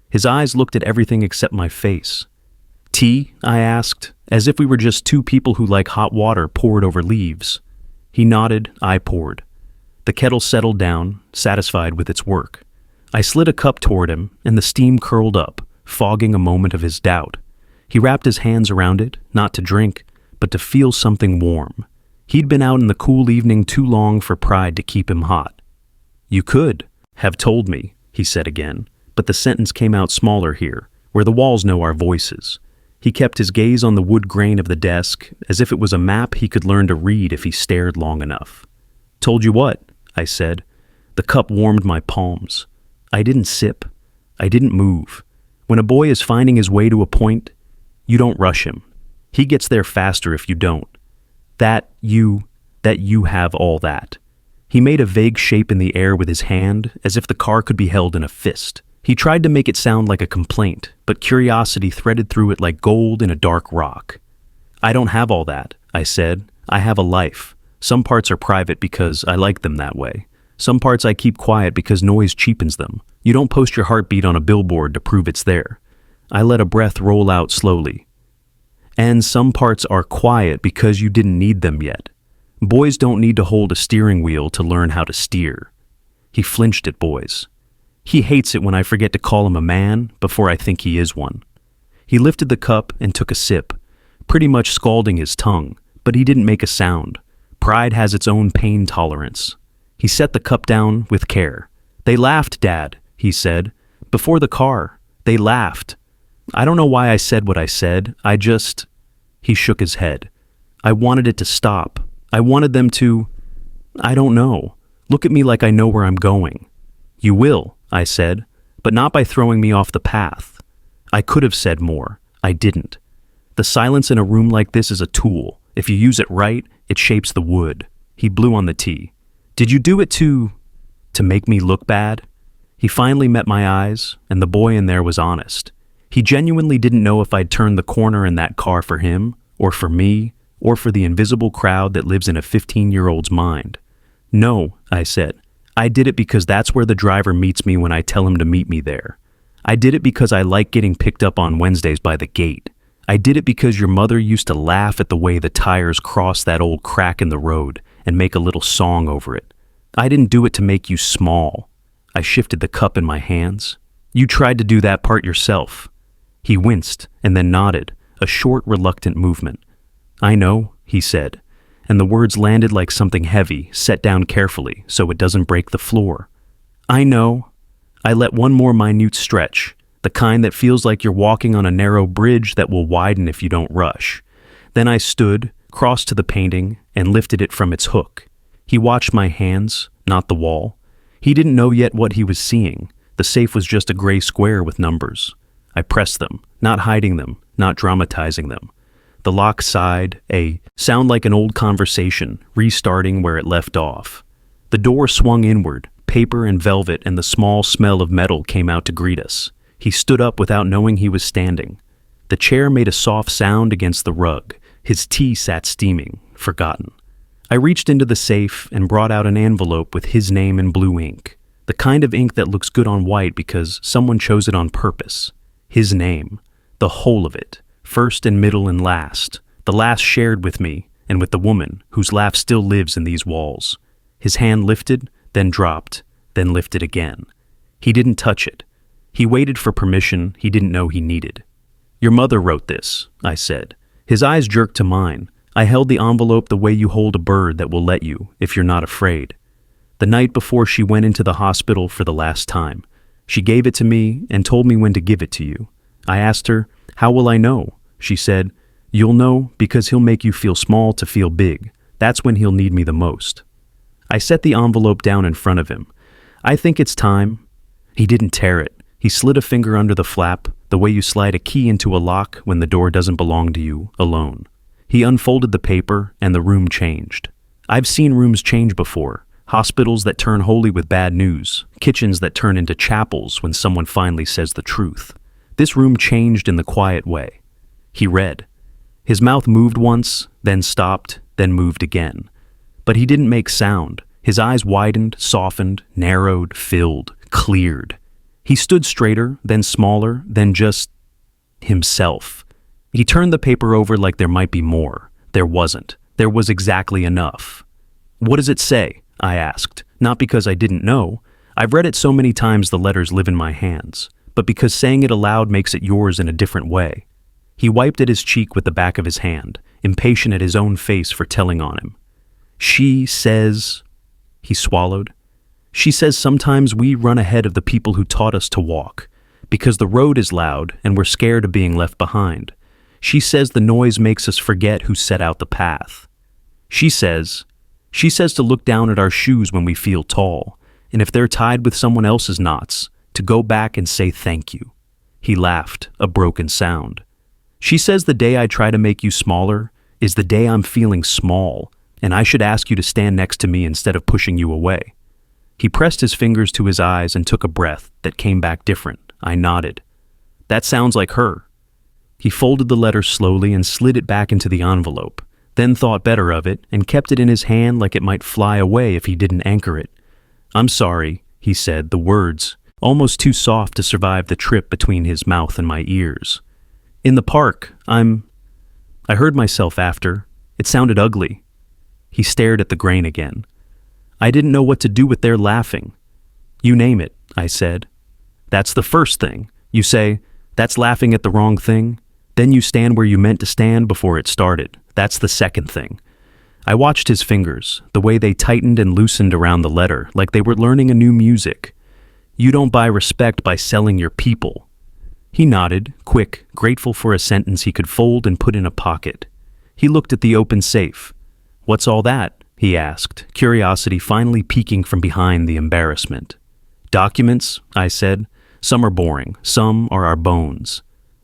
His eyes looked at everything except my face. "Tea?" I asked, as if we were just 2 people who like hot water poured over leaves. He nodded, I poured. The kettle settled down, satisfied with its work. I slid a cup toward him, and the steam curled up, fogging a moment of his doubt. He wrapped his hands around it, not to drink, but to feel something warm. He'd been out in the cool evening too long for pride to keep him hot. "You could have told me," he said again, but the sentence came out smaller here, where the walls know our voices. He kept his gaze on the wood grain of the desk, as if it was a map he could learn to read if he stared long enough. "Told you what?" I said. The cup warmed my palms. I didn't sip. I didn't move. When a boy is finding his way to a point, you don't rush him. He gets there faster if you don't. That you have all that. He made a vague shape in the air with his hand, as if the car could be held in a fist. He tried to make it sound like a complaint, but curiosity threaded through it like gold in a dark rock. "I don't have all that," I said. "I have a life. Some parts are private because I like them that way. Some parts I keep quiet because noise cheapens them. You don't post your heartbeat on a billboard to prove it's there." I let a breath roll out slowly. "And some parts are quiet because you didn't need them yet. Boys don't need to hold a steering wheel to learn how to steer." He flinched at boys. He hates it when I forget to call him a man before I think he is one. He lifted the cup and took a sip, pretty much scalding his tongue, but he didn't make a sound. Pride has its own pain tolerance. He set the cup down with care. "They laughed, Dad," he said. "Before the car. They laughed. I don't know why I said what I said. He shook his head. "I wanted it to stop. I wanted them to... I don't know. Look at me like I know where I'm going." "You will," I said, "but not by throwing me off the path." I could have said more. I didn't. The silence in a room like this is a tool. If you use it right, it shapes the wood. He blew on the tea. "Did you do it to make me look bad?" He finally met my eyes, and the boy in there was honest. He genuinely didn't know if I'd turned the corner in that car for him, or for me, or for the invisible crowd that lives in a 15-year-old's mind. "No," I said. "I did it because that's where the driver meets me when I tell him to meet me there. I did it because I like getting picked up on Wednesdays by the gate. I did it because your mother used to laugh at the way the tires cross that old crack in the road and make a little song over it. I didn't do it to make you small." I shifted the cup in my hands. "You tried to do that part yourself." He winced and then nodded, a short, reluctant movement. "I know," he said, and the words landed like something heavy, set down carefully so it doesn't break the floor. "I know." I let one more minute stretch, the kind that feels like you're walking on a narrow bridge that will widen if you don't rush. Then I stood, crossed to the painting, and lifted it from its hook. He watched my hands, not the wall. He didn't know yet what he was seeing. The safe was just a gray square with numbers. I pressed them, not hiding them, not dramatizing them. The lock sighed, a sound like an old conversation, restarting where it left off. The door swung inward, paper and velvet and the small smell of metal came out to greet us. He stood up without knowing he was standing. The chair made a soft sound against the rug. His tea sat steaming, forgotten. I reached into the safe and brought out an envelope with his name in blue ink. The kind of ink that looks good on white because someone chose it on purpose. His name. The whole of it. First and middle and last. The last shared with me and with the woman whose laugh still lives in these walls. His hand lifted, then dropped, then lifted again. He didn't touch it. He waited for permission he didn't know he needed. "Your mother wrote this," I said. His eyes jerked to mine. I held the envelope the way you hold a bird that will let you, if you're not afraid. The night before she went into the hospital for the last time. She gave it to me and told me when to give it to you. I asked her, "How will I know?" She said, "You'll know because he'll make you feel small to feel big. That's when he'll need me the most." I set the envelope down in front of him. "I think it's time." He didn't tear it. He slid a finger under the flap, the way you slide a key into a lock when the door doesn't belong to you, alone. He unfolded the paper, and the room changed. I've seen rooms change before. Hospitals that turn holy with bad news. Kitchens that turn into chapels when someone finally says the truth. This room changed in the quiet way. He read. His mouth moved once, then stopped, then moved again. But he didn't make sound. His eyes widened, softened, narrowed, filled, cleared. He stood straighter, then smaller, then just himself. He turned the paper over like there might be more. There wasn't. There was exactly enough. What does it say? I asked, not because I didn't know. I've read it so many times the letters live in my hands, but because saying it aloud makes it yours in a different way. He wiped at his cheek with the back of his hand, impatient at his own face for telling on him. She says, he swallowed. She says sometimes we run ahead of the people who taught us to walk, because the road is loud and we're scared of being left behind. She says the noise makes us forget who set out the path. She says to look down at our shoes when we feel tall, and if they're tied with someone else's knots, to go back and say thank you. He laughed, a broken sound. She says the day I try to make you smaller is the day I'm feeling small, and I should ask you to stand next to me instead of pushing you away. He pressed his fingers to his eyes and took a breath that came back different. I nodded. That sounds like her. He folded the letter slowly and slid it back into the envelope, then thought better of it and kept it in his hand like it might fly away if he didn't anchor it. I'm sorry, he said, the words almost too soft to survive the trip between his mouth and my ears. In the park, I heard myself after. It sounded ugly. He stared at the grain again. I didn't know what to do with their laughing. You name it, I said. That's the first thing. You say, that's laughing at the wrong thing. Then you stand where you meant to stand before it started. That's the second thing. I watched his fingers, the way they tightened and loosened around the letter, like they were learning a new music. You don't buy respect by selling your people. He nodded, quick, grateful for a sentence he could fold and put in a pocket. He looked at the open safe. What's all that? He asked, curiosity finally peeking from behind the embarrassment. Documents, I said. Some are boring, some are our bones.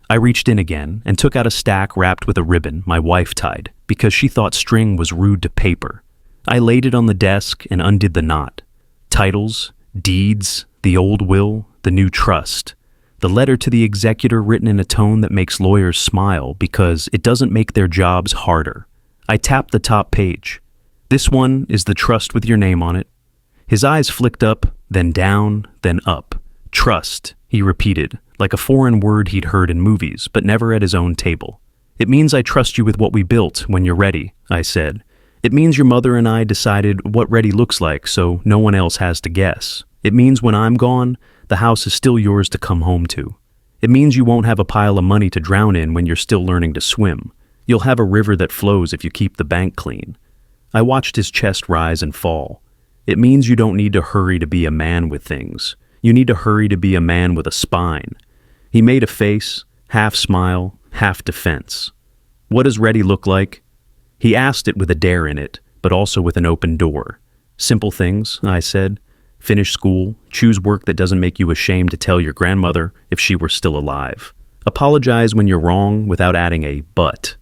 I reached in again and took out a stack wrapped with a ribbon my wife tied because she thought string was rude to paper. I laid it on the desk and undid the knot. Titles, deeds, the old will, the new trust. The letter to the executor written in a tone that makes lawyers smile because it doesn't make their jobs harder. I tapped the top page. This one is the trust with your name on it. His eyes flicked up, then down, then up. Trust, he repeated, like a foreign word he'd heard in movies, but never at his own table. It means I trust you with what we built when you're ready, I said. It means your mother and I decided what ready looks like so no one else has to guess. It means when I'm gone, the house is still yours to come home to. It means you won't have a pile of money to drown in when you're still learning to swim. You'll have a river that flows if you keep the bank clean. I watched his chest rise and fall. It means you don't need to hurry to be a man with things. You need to hurry to be a man with a spine. He made a face, half smile, half defense. What does ready look like? He asked it with a dare in it, but also with an open door. Simple things, I said. Finish school, choose work that doesn't make you ashamed to tell your grandmother if she were still alive. Apologize when you're wrong without adding a but.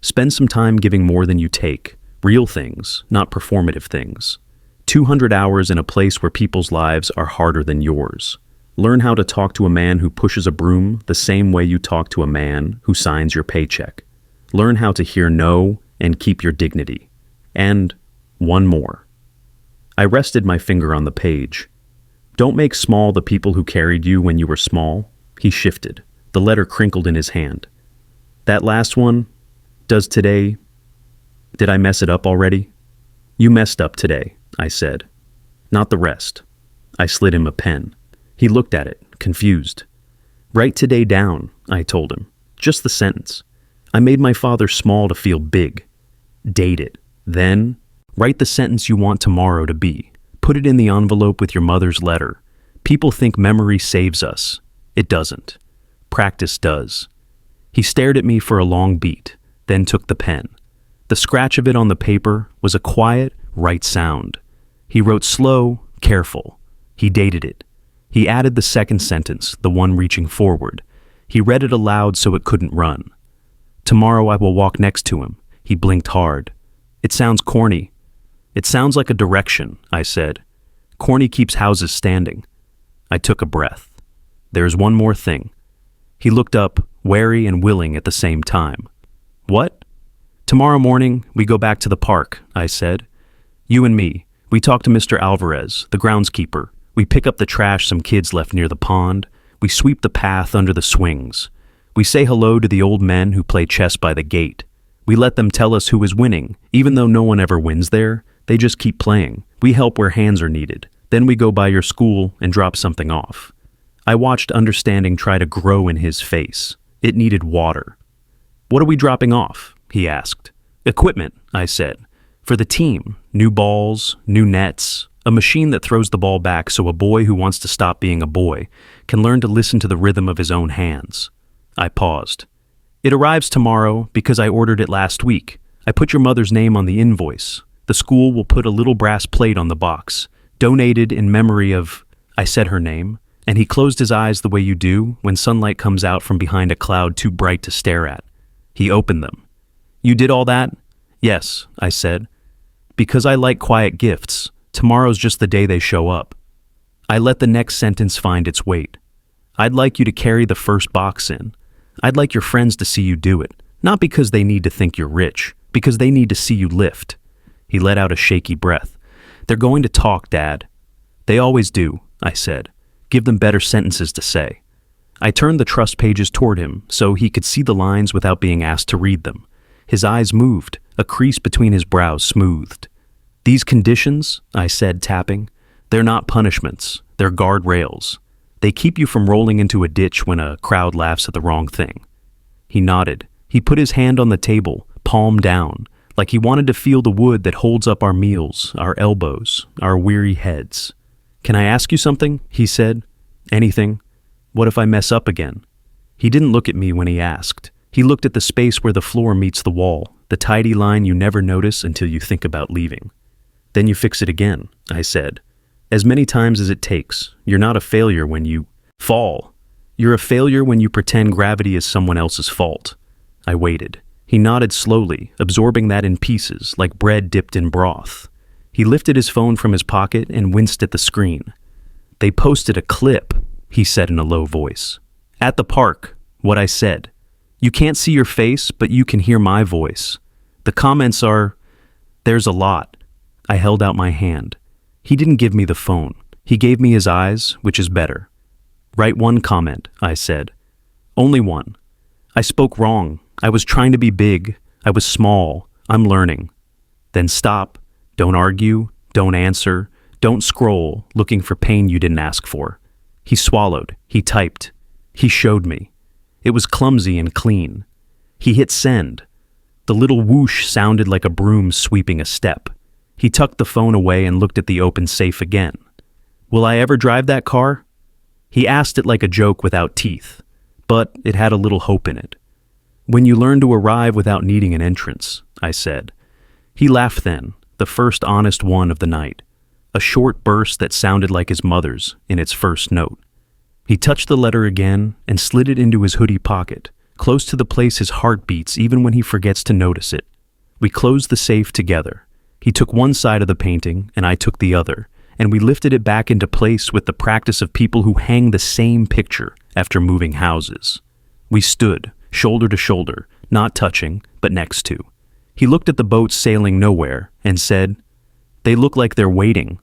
Spend some time giving more than you take. Real things, not performative things. 200 hours in a place where people's lives are harder than yours. Learn how to talk to a man who pushes a broom the same way you talk to a man who signs your paycheck. Learn how to hear no and keep your dignity. And one more. I rested my finger on the page. Don't make small the people who carried you when you were small. He shifted. The letter crinkled in his hand. That last one, did I mess it up already? You messed up today, I said. Not the rest. I slid him a pen. He looked at it, confused. Write today down, I told him. Just the sentence. I made my father small to feel big. Date it. Then, write the sentence you want tomorrow to be. Put it in the envelope with your mother's letter. People think memory saves us. It doesn't. Practice does. He stared at me for a long beat, then took the pen. The scratch of it on the paper was a quiet, right sound. He wrote slow, careful. He dated it. He added the second sentence, the one reaching forward. He read it aloud so it couldn't run. Tomorrow I will walk next to him. He blinked hard. It sounds corny. It sounds like a direction, I said. Corny keeps houses standing. I took a breath. There's one more thing. He looked up, wary and willing at the same time. What? Tomorrow morning, we go back to the park, I said. You and me. We talk to Mr. Alvarez, the groundskeeper. We pick up the trash some kids left near the pond. We sweep the path under the swings. We say hello to the old men who play chess by the gate. We let them tell us who is winning, even though no one ever wins there. They just keep playing. We help where hands are needed. Then we go by your school and drop something off. I watched understanding try to grow in his face. It needed water. What are we dropping off? He asked. Equipment, I said. For the team. New balls, new nets, a machine that throws the ball back so a boy who wants to stop being a boy can learn to listen to the rhythm of his own hands. I paused. It arrives tomorrow because I ordered it last week. I put your mother's name on the invoice. The school will put a little brass plate on the box. Donated in memory of... I said her name, and he closed his eyes the way you do when sunlight comes out from behind a cloud too bright to stare at. He opened them. You did all that? Yes, I said. Because I like quiet gifts. Tomorrow's just the day they show up. I let the next sentence find its weight. I'd like you to carry the first box in. I'd like your friends to see you do it. Not because they need to think you're rich, because they need to see you lift. He let out a shaky breath. They're going to talk, Dad. They always do, I said. Give them better sentences to say. I turned the trust pages toward him so he could see the lines without being asked to read them. His eyes moved, a crease between his brows smoothed. These conditions, I said, tapping, they're not punishments, they're guardrails. They keep you from rolling into a ditch when a crowd laughs at the wrong thing. He nodded. He put his hand on the table, palm down, like he wanted to feel the wood that holds up our meals, our elbows, our weary heads. Can I ask you something? He said. Anything. What if I mess up again? He didn't look at me when he asked. He looked at the space where the floor meets the wall, the tidy line you never notice until you think about leaving. Then you fix it again, I said. As many times as it takes. You're not a failure when you fall. You're a failure when you pretend gravity is someone else's fault. I waited. He nodded slowly, absorbing that in pieces, like bread dipped in broth. He lifted his phone from his pocket and winced at the screen. They posted a clip, he said in a low voice. At the park, what I said. You can't see your face, but you can hear my voice. The comments are, there's a lot. I held out my hand. He didn't give me the phone. He gave me his eyes, which is better. Write one comment, I said. Only one. I spoke wrong. I was trying to be big. I was small. I'm learning. Then stop. Don't argue. Don't answer. Don't scroll, looking for pain you didn't ask for. He swallowed. He typed. He showed me. It was clumsy and clean. He hit send. The little whoosh sounded like a broom sweeping a step. He tucked the phone away and looked at the open safe again. Will I ever drive that car? He asked it like a joke without teeth, but it had a little hope in it. When you learn to arrive without needing an entrance, I said. He laughed then, the first honest one of the night, a short burst that sounded like his mother's in its first note. He touched the letter again and slid it into his hoodie pocket, close to the place his heart beats even when he forgets to notice it. We closed the safe together. He took one side of the painting and I took the other, and we lifted it back into place with the practice of people who hang the same picture after moving houses. We stood, shoulder to shoulder, not touching, but next to. He looked at the boats sailing nowhere and said, They look like they're waiting.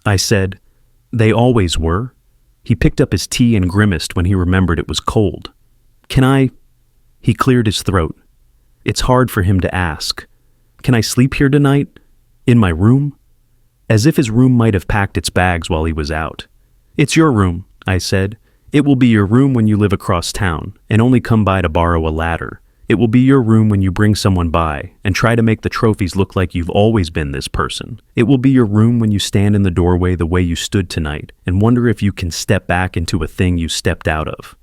I said, They always were. He picked up his tea and grimaced when he remembered it was cold. Can I? He cleared his throat. It's hard for him to ask. Can I sleep here tonight? In my room? As if his room might have packed its bags while he was out. It's your room, I said. It will be your room when you live across town and only come by to borrow a ladder. It will be your room when you bring someone by and try to make the trophies look like you've always been this person. It will be your room when you stand in the doorway the way you stood tonight and wonder if you can step back into a thing you stepped out of.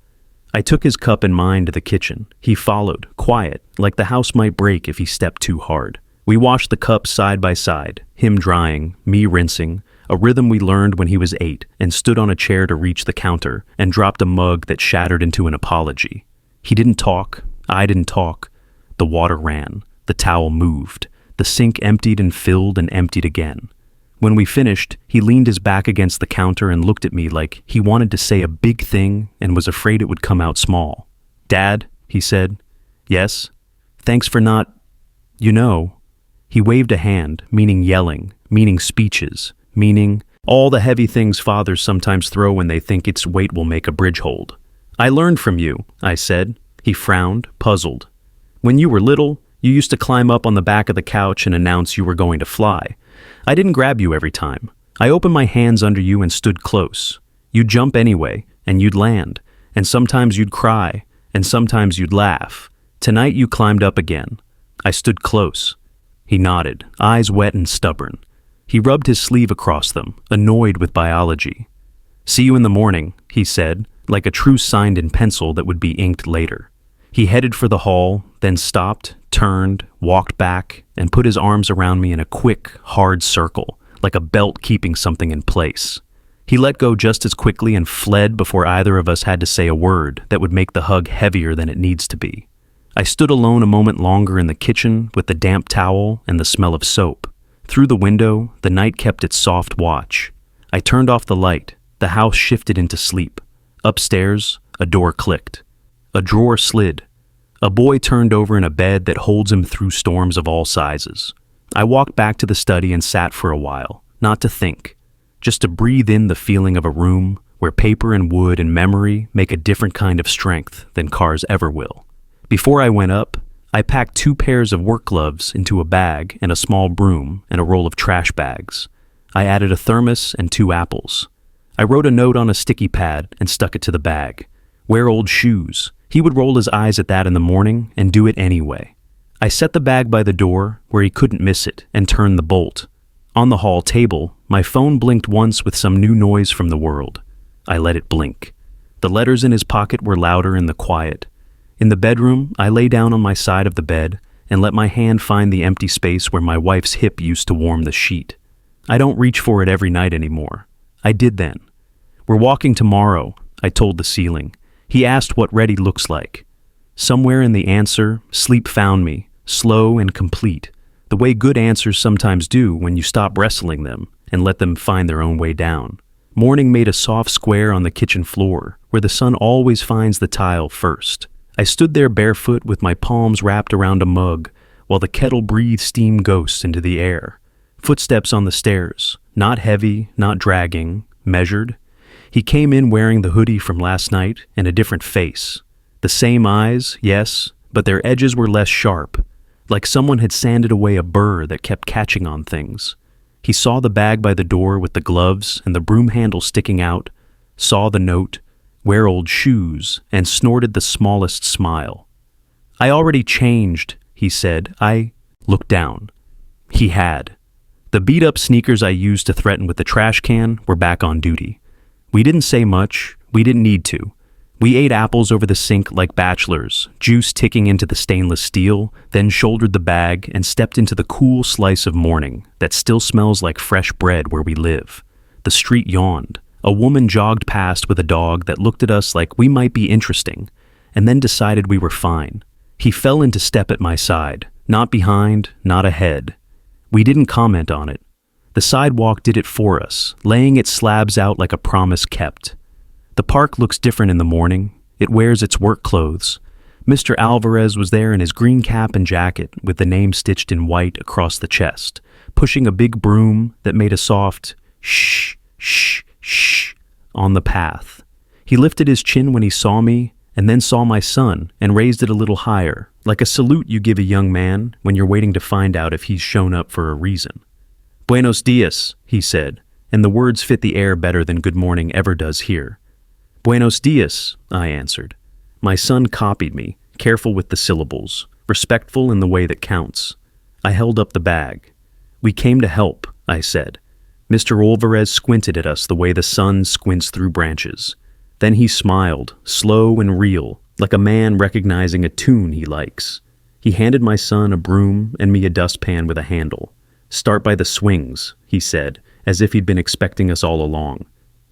I took his cup and mine to the kitchen. He followed, quiet, like the house might break if he stepped too hard. We washed the cups side by side, him drying, me rinsing, a rhythm we learned when he was 8, and stood on a chair to reach the counter and dropped a mug that shattered into an apology. He didn't talk. I didn't talk. The water ran. The towel moved. The sink emptied and filled and emptied again. When we finished, he leaned his back against the counter and looked at me like he wanted to say a big thing and was afraid it would come out small. Dad, he said. Yes? Thanks for not... You know... He waved a hand, meaning yelling, meaning speeches, meaning all the heavy things fathers sometimes throw when they think its weight will make a bridge hold. I learned from you, I said. He frowned, puzzled. When you were little, you used to climb up on the back of the couch and announce you were going to fly. I didn't grab you every time. I opened my hands under you and stood close. You'd jump anyway, and you'd land, and sometimes you'd cry, and sometimes you'd laugh. Tonight you climbed up again. I stood close. He nodded, eyes wet and stubborn. He rubbed his sleeve across them, annoyed with biology. "See you in the morning," he said, like a truce signed in pencil that would be inked later. He headed for the hall, then stopped, turned, walked back, and put his arms around me in a quick, hard circle, like a belt keeping something in place. He let go just as quickly and fled before either of us had to say a word that would make the hug heavier than it needs to be. I stood alone a moment longer in the kitchen with the damp towel and the smell of soap. Through the window, the night kept its soft watch. I turned off the light. The house shifted into sleep. Upstairs, a door clicked. A drawer slid. A boy turned over in a bed that holds him through storms of all sizes. I walked back to the study and sat for a while, not to think, just to breathe in the feeling of a room where paper and wood and memory make a different kind of strength than cars ever will. Before I went up, I packed 2 pairs of work gloves into a bag and a small broom and a roll of trash bags. I added a thermos and 2 apples. I wrote a note on a sticky pad and stuck it to the bag. Wear old shoes. He would roll his eyes at that in the morning and do it anyway. I set the bag by the door where he couldn't miss it and turned the bolt. On the hall table, my phone blinked once with some new noise from the world. I let it blink. The letters in his pocket were louder in the quiet. In the bedroom, I lay down on my side of the bed and let my hand find the empty space where my wife's hip used to warm the sheet. I don't reach for it every night anymore. I did then. "We're walking tomorrow," I told the ceiling. He asked what ready looks like. Somewhere in the answer, sleep found me, slow and complete, the way good answers sometimes do when you stop wrestling them and let them find their own way down. Morning made a soft square on the kitchen floor, where the sun always finds the tile first. I stood there barefoot with my palms wrapped around a mug, while the kettle breathed steam ghosts into the air. Footsteps on the stairs, not heavy, not dragging, measured. He came in wearing the hoodie from last night and a different face. The same eyes, yes, but their edges were less sharp, like someone had sanded away a burr that kept catching on things. He saw the bag by the door with the gloves and the broom handle sticking out, saw the note, "Wear old shoes," and snorted the smallest smile. "I already changed," he said. I looked down. He had. The beat-up sneakers I used to threaten with the trash can were back on duty. We didn't say much. We didn't need to. We ate apples over the sink like bachelors, juice ticking into the stainless steel, then shouldered the bag and stepped into the cool slice of morning that still smells like fresh bread where we live. The street yawned. A woman jogged past with a dog that looked at us like we might be interesting, and then decided we were fine. He fell into step at my side, not behind, not ahead. We didn't comment on it. The sidewalk did it for us, laying its slabs out like a promise kept. The park looks different in the morning. It wears its work clothes. Mr. Alvarez was there in his green cap and jacket with the name stitched in white across the chest, pushing a big broom that made a soft shh, shh, shh on the path. He lifted his chin when he saw me and then saw my son and raised it a little higher, like a salute you give a young man when you're waiting to find out if he's shown up for a reason. "Buenos dias," he said, and the words fit the air better than good morning ever does here. "Buenos dias," I answered. My son copied me, careful with the syllables, respectful in the way that counts. I held up the bag. "We came to help," I said. Mr. Alvarez squinted at us the way the sun squints through branches. Then he smiled, slow and real, like a man recognizing a tune he likes. He handed my son a broom and me a dustpan with a handle. "Start by the swings," he said, as if he'd been expecting us all along.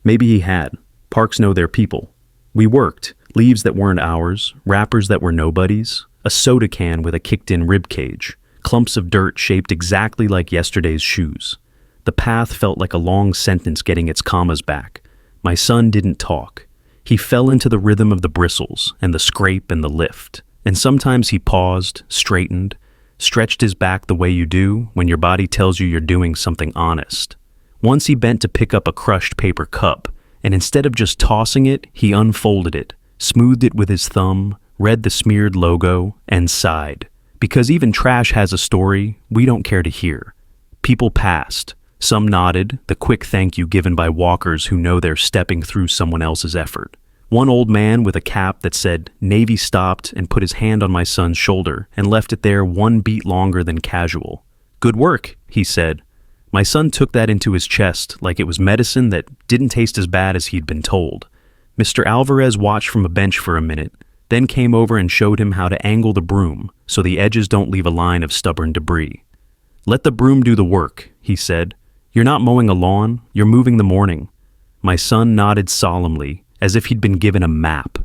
Maybe he had. Parks know their people. We worked, leaves that weren't ours, wrappers that were nobody's, a soda can with a kicked-in rib cage, clumps of dirt shaped exactly like yesterday's shoes. The path felt like a long sentence getting its commas back. My son didn't talk. He fell into the rhythm of the bristles and the scrape and the lift, and sometimes he paused, straightened, stretched his back the way you do when your body tells you you're doing something honest. Once he bent to pick up a crushed paper cup, and instead of just tossing it, he unfolded it, smoothed it with his thumb, read the smeared logo, and sighed. Because even trash has a story we don't care to hear. People passed. Some nodded, the quick thank you given by walkers who know they're stepping through someone else's effort. One old man with a cap that said Navy stopped and put his hand on my son's shoulder and left it there 1 beat longer than casual. "Good work," he said. My son took that into his chest like it was medicine that didn't taste as bad as he'd been told. Mr. Alvarez watched from a bench for a minute, then came over and showed him how to angle the broom so the edges don't leave a line of stubborn debris. "Let the broom do the work," he said. "You're not mowing a lawn, you're moving the morning." My son nodded solemnly, as if he'd been given a map.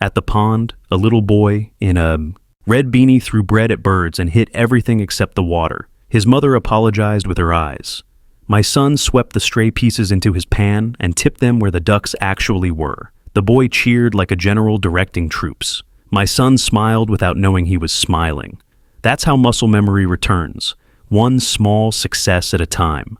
At the pond, a little boy in a red beanie threw bread at birds and hit everything except the water. His mother apologized with her eyes. My son swept the stray pieces into his pan and tipped them where the ducks actually were. The boy cheered like a general directing troops. My son smiled without knowing he was smiling. That's how muscle memory returns, one small success at a time.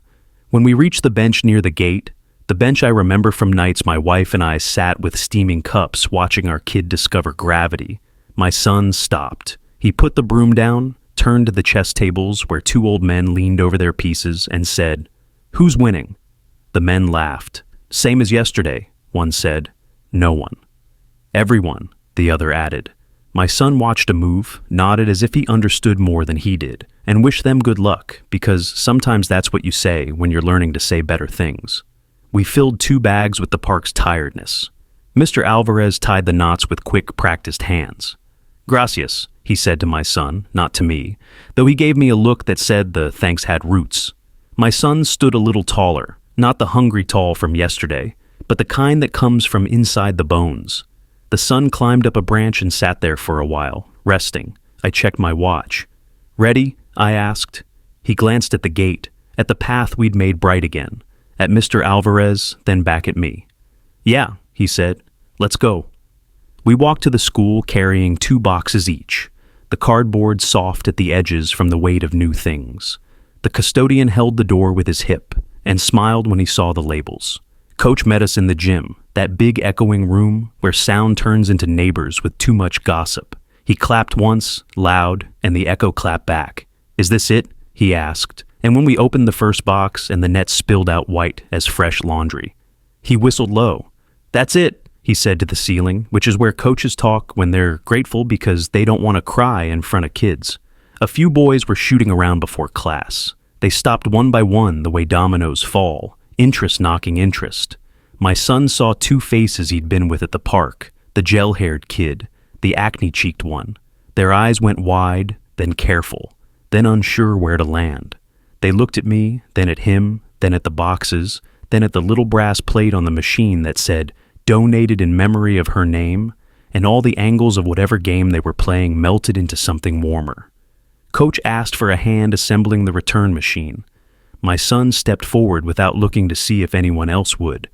When we reached the bench near the gate, the bench I remember from nights my wife and I sat with steaming cups watching our kid discover gravity, my son stopped. He put the broom down, turned to the chess tables where 2 old men leaned over their pieces and said, "Who's winning?" The men laughed. "Same as yesterday," one said. "No one." "Everyone," the other added. My son watched a move, nodded as if he understood more than he did, and wished them good luck, because sometimes that's what you say when you're learning to say better things. We filled 2 bags with the park's tiredness. Mr. Alvarez tied the knots with quick, practiced hands. "Gracias," he said to my son, not to me, though he gave me a look that said the thanks had roots. My son stood a little taller, not the hungry tall from yesterday, but the kind that comes from inside the bones. The sun climbed up a branch and sat there for a while, resting. I checked my watch. "Ready?" I asked. He glanced at the gate, at the path we'd made bright again, at Mr. Alvarez, then back at me. "Yeah," he said. "Let's go." We walked to the school carrying 2 boxes each, the cardboard soft at the edges from the weight of new things. The custodian held the door with his hip and smiled when he saw the labels. Coach met us in the gym, that big echoing room where sound turns into neighbors with too much gossip. He clapped once, loud, and the echo clapped back. "Is this it?" he asked, and when we opened the first box and the net spilled out white as fresh laundry. He whistled low. "That's it," he said to the ceiling, which is where coaches talk when they're grateful because they don't want to cry in front of kids. A few boys were shooting around before class. They stopped one by one the way dominoes fall, interest knocking interest. My son saw 2 faces he'd been with at the park, the gel-haired kid, the acne-cheeked one. Their eyes went wide, then careful, then unsure where to land. They looked at me, then at him, then at the boxes, then at the little brass plate on the machine that said, "Donated in memory of her name," and all the angles of whatever game they were playing melted into something warmer. Coach asked for a hand assembling the return machine. My son stepped forward without looking to see if anyone else would,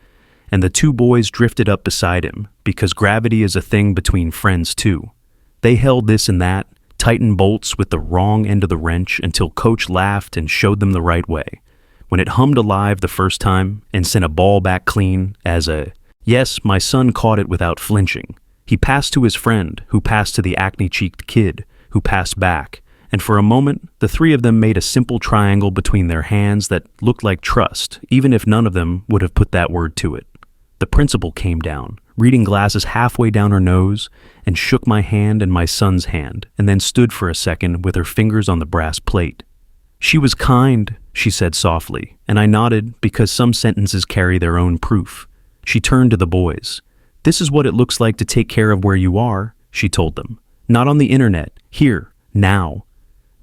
and the 2 boys drifted up beside him because gravity is a thing between friends too. They held this and that, tightened bolts with the wrong end of the wrench until Coach laughed and showed them the right way. When it hummed alive the first time and sent a ball back clean as a yes, my son caught it without flinching. He passed to his friend, who passed to the acne-cheeked kid, who passed back, and for a moment, the 3 of them made a simple triangle between their hands that looked like trust, even if none of them would have put that word to it. The principal came down, reading glasses halfway down her nose, and shook my hand and my son's hand, and then stood for a second with her fingers on the brass plate. "She was kind," she said softly, and I nodded because some sentences carry their own proof. She turned to the boys. "This is what it looks like to take care of where you are," she told them. "Not on the internet. Here. Now."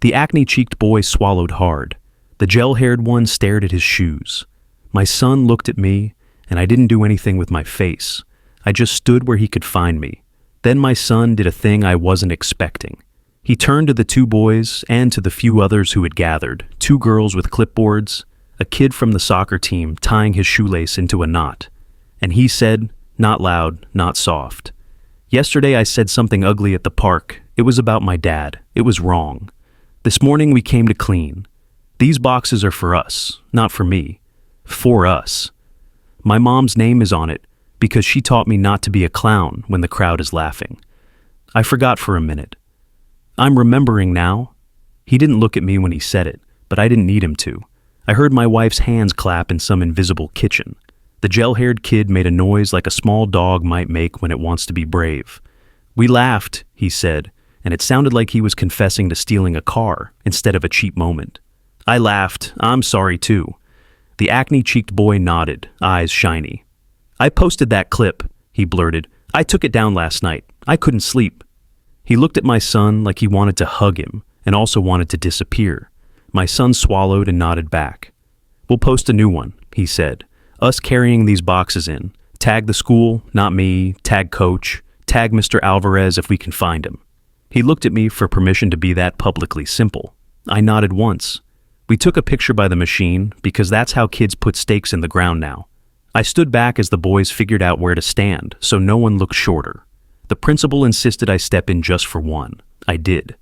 The acne-cheeked boy swallowed hard. The gel-haired one stared at his shoes. My son looked at me, and I didn't do anything with my face. I just stood where he could find me. Then my son did a thing I wasn't expecting. He turned to the 2 boys and to the few others who had gathered, 2 girls with clipboards, a kid from the soccer team tying his shoelace into a knot. And he said, not loud, not soft, "Yesterday I said something ugly at the park. It was about my dad. It was wrong. This morning we came to clean. These boxes are for us, not for me. For us. My mom's name is on it because she taught me not to be a clown when the crowd is laughing." I forgot for a minute. "I'm remembering now." He didn't look at me when he said it, but I didn't need him to. I heard my wife's hands clap in some invisible kitchen. The gel-haired kid made a noise like a small dog might make when it wants to be brave. "We laughed," he said, and it sounded like he was confessing to stealing a car instead of a cheap moment. I laughed. "I'm sorry too." The acne-cheeked boy nodded, eyes shiny. "I posted that clip," he blurted. "I took it down last night. I couldn't sleep." He looked at my son like he wanted to hug him and also wanted to disappear. My son swallowed and nodded back. "We'll post a new one," he said. "Us carrying these boxes in. Tag the school, not me. Tag coach. Tag Mr. Alvarez if we can find him." He looked at me for permission to be that publicly simple. I nodded once. We took a picture by the machine because that's how kids put stakes in the ground now. I stood back as the boys figured out where to stand so no one looked shorter. The principal insisted I step in just for one. I did.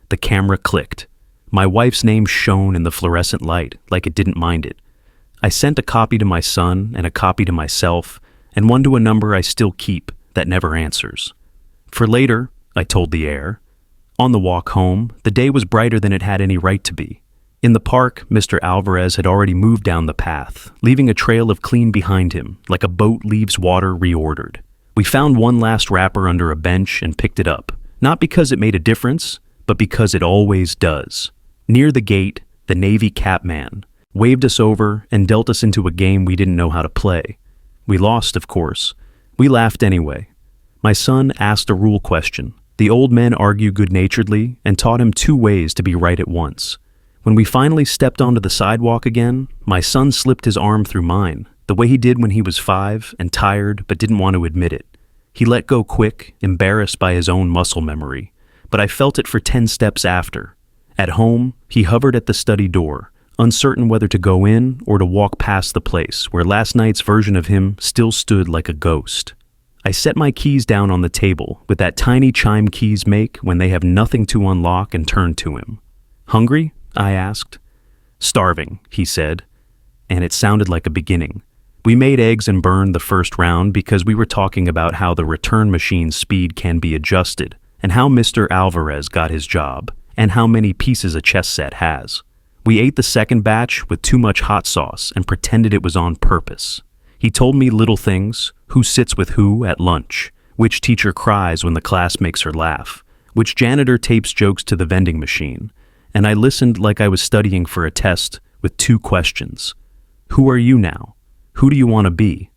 The camera clicked. My wife's name shone in the fluorescent light like it didn't mind it. I sent a copy to my son and a copy to myself and one to a number I still keep that never answers. For later, I told the air. On the walk home, the day was brighter than it had any right to be. In the park, Mr. Alvarez had already moved down the path, leaving a trail of clean behind him, like a boat leaves water reordered. We found one last wrapper under a bench and picked it up, not because it made a difference, but because it always does. Near the gate, the Navy cap man waved us over and dealt us into a game we didn't know how to play. We lost, of course. We laughed anyway. My son asked a rule question. The old men argued good-naturedly and taught him 2 ways to be right at once. When we finally stepped onto the sidewalk again, my son slipped his arm through mine, the way he did when he was 5 and tired but didn't want to admit it. He let go quick, embarrassed by his own muscle memory, but I felt it for 10 steps after. At home, he hovered at the study door, uncertain whether to go in or to walk past the place where last night's version of him still stood like a ghost. I set my keys down on the table with that tiny chime keys make when they have nothing to unlock and turned to him. "Hungry?" I asked. "Starving," he said, and it sounded like a beginning. We made eggs and burned the first round because we were talking about how the return machine's speed can be adjusted and how Mr. Alvarez got his job and how many pieces a chess set has. We ate the second batch with too much hot sauce and pretended it was on purpose. He told me little things, who sits with who at lunch, which teacher cries when the class makes her laugh, which janitor tapes jokes to the vending machine, and I listened like I was studying for a test with 2 questions. Who are you now? Who do you want to be?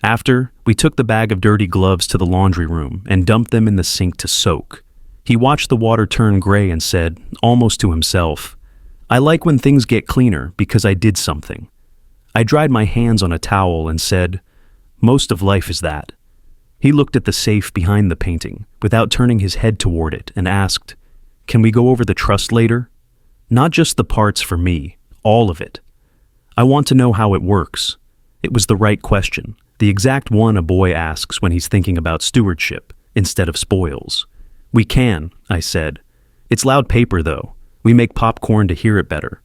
After, we took the bag of dirty gloves to the laundry room and dumped them in the sink to soak. He watched the water turn gray and said, almost to himself, "I like when things get cleaner because I did something." I dried my hands on a towel and said, "Most of life is that." He looked at the safe behind the painting without turning his head toward it and asked, "Can we go over the trust later?" "Not just the parts for me, all of it. I want to know how it works." It was the right question, the exact one a boy asks when he's thinking about stewardship instead of spoils. "We can," I said. "It's loud paper, though. We make popcorn to hear it better."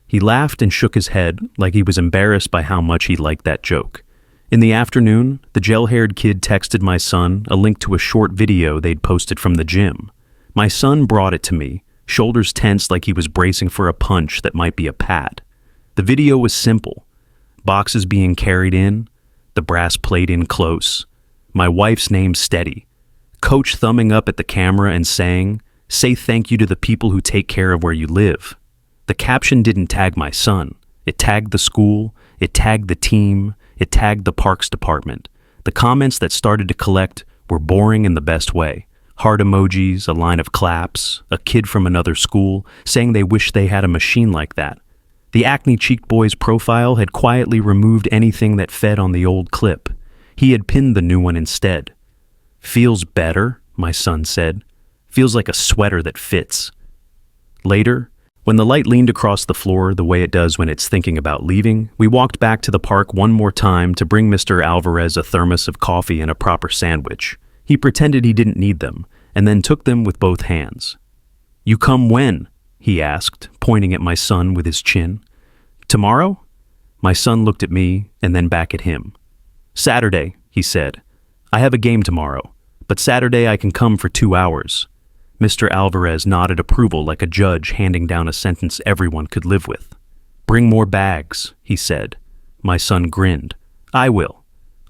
He laughed and shook his head like he was embarrassed by how much he liked that joke. In the afternoon, the gel-haired kid texted my son a link to a short video they'd posted from the gym. My son brought it to me, shoulders tense like he was bracing for a punch that might be a pat. The video was simple. Boxes being carried in, the brass plate in close, my wife's name steady, coach thumbing up at the camera and saying, "Say thank you to the people who take care of where you live." The caption didn't tag my son. It tagged the school, it tagged the team, it tagged the parks department. The comments that started to collect were boring in the best way. Heart emojis, a line of claps, a kid from another school saying they wish they had a machine like that. The acne-cheeked boy's profile had quietly removed anything that fed on the old clip. He had pinned the new one instead. "Feels better," my son said. "Feels like a sweater that fits." Later, when the light leaned across the floor the way it does when it's thinking about leaving, we walked back to the park one more time to bring Mr. Alvarez a thermos of coffee and a proper sandwich. He pretended he didn't need them, and then took them with both hands. "You come when?" he asked, pointing at my son with his chin. "Tomorrow?" My son looked at me and then back at him. "Saturday," he said. "I have a game tomorrow, but Saturday I can come for 2 hours." Mr. Alvarez nodded approval like a judge handing down a sentence everyone could live with. Bring more bags, he said. My son grinned. I will.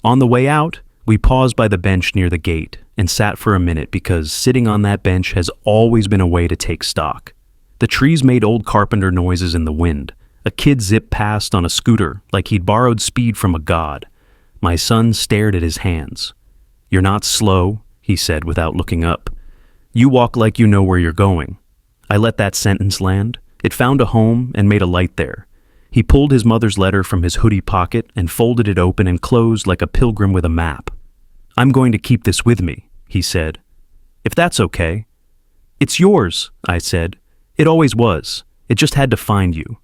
On the way out, we paused by the bench near the gate and sat for a minute because sitting on that bench has always been a way to take stock. The trees made old carpenter noises in the wind. A kid zipped past on a scooter like he'd borrowed speed from a god. My son stared at his hands. You're not slow, he said without looking up. You walk like you know where you're going. I let that sentence land. It found a home and made a light there. He pulled his mother's letter from his hoodie pocket and folded it open and closed like a pilgrim with a map. I'm going to keep this with me, he said. If that's okay. It's yours, I said. It always was. It just had to find you.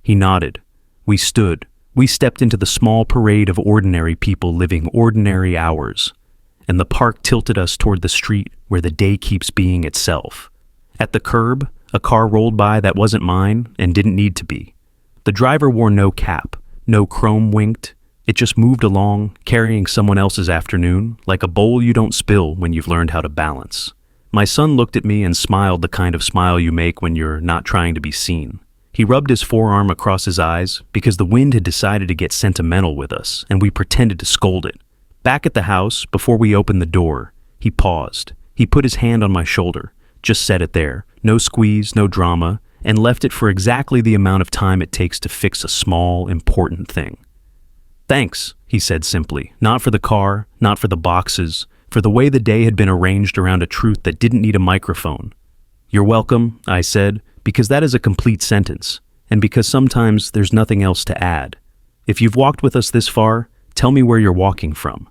He nodded. We stood. We stepped into the small parade of ordinary people living ordinary hours. And the park tilted us toward the street where the day keeps being itself. At the curb, a car rolled by that wasn't mine and didn't need to be. The driver wore no cap, no chrome winked. It just moved along, carrying someone else's afternoon, like a bowl you don't spill when you've learned how to balance. My son looked at me and smiled the kind of smile you make when you're not trying to be seen. He rubbed his forearm across his eyes because the wind had decided to get sentimental with us, and we pretended to scold it. Back at the house, before we opened the door, he paused. He put his hand on my shoulder, just set it there, no squeeze, no drama, and left it for exactly the amount of time it takes to fix a small, important thing. Thanks, he said simply, not for the car, not for the boxes, for the way the day had been arranged around a truth that didn't need a microphone. You're welcome, I said, because that is a complete sentence, and because sometimes there's nothing else to add. If you've walked with us this far, tell me where you're walking from.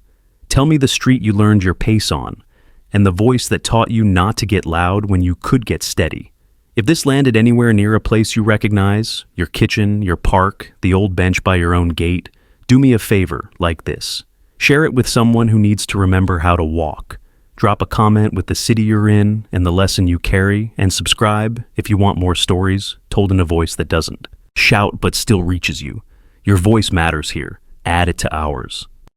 Tell me the street you learned your pace on, and the voice that taught you not to get loud when you could get steady. If this landed anywhere near a place you recognize, your kitchen, your park, the old bench by your own gate, do me a favor like this. Share it with someone who needs to remember how to walk. Drop a comment with the city you're in and the lesson you carry, and subscribe if you want more stories told in a voice that doesn't shout but still reaches you. Your voice matters here. Add it to ours.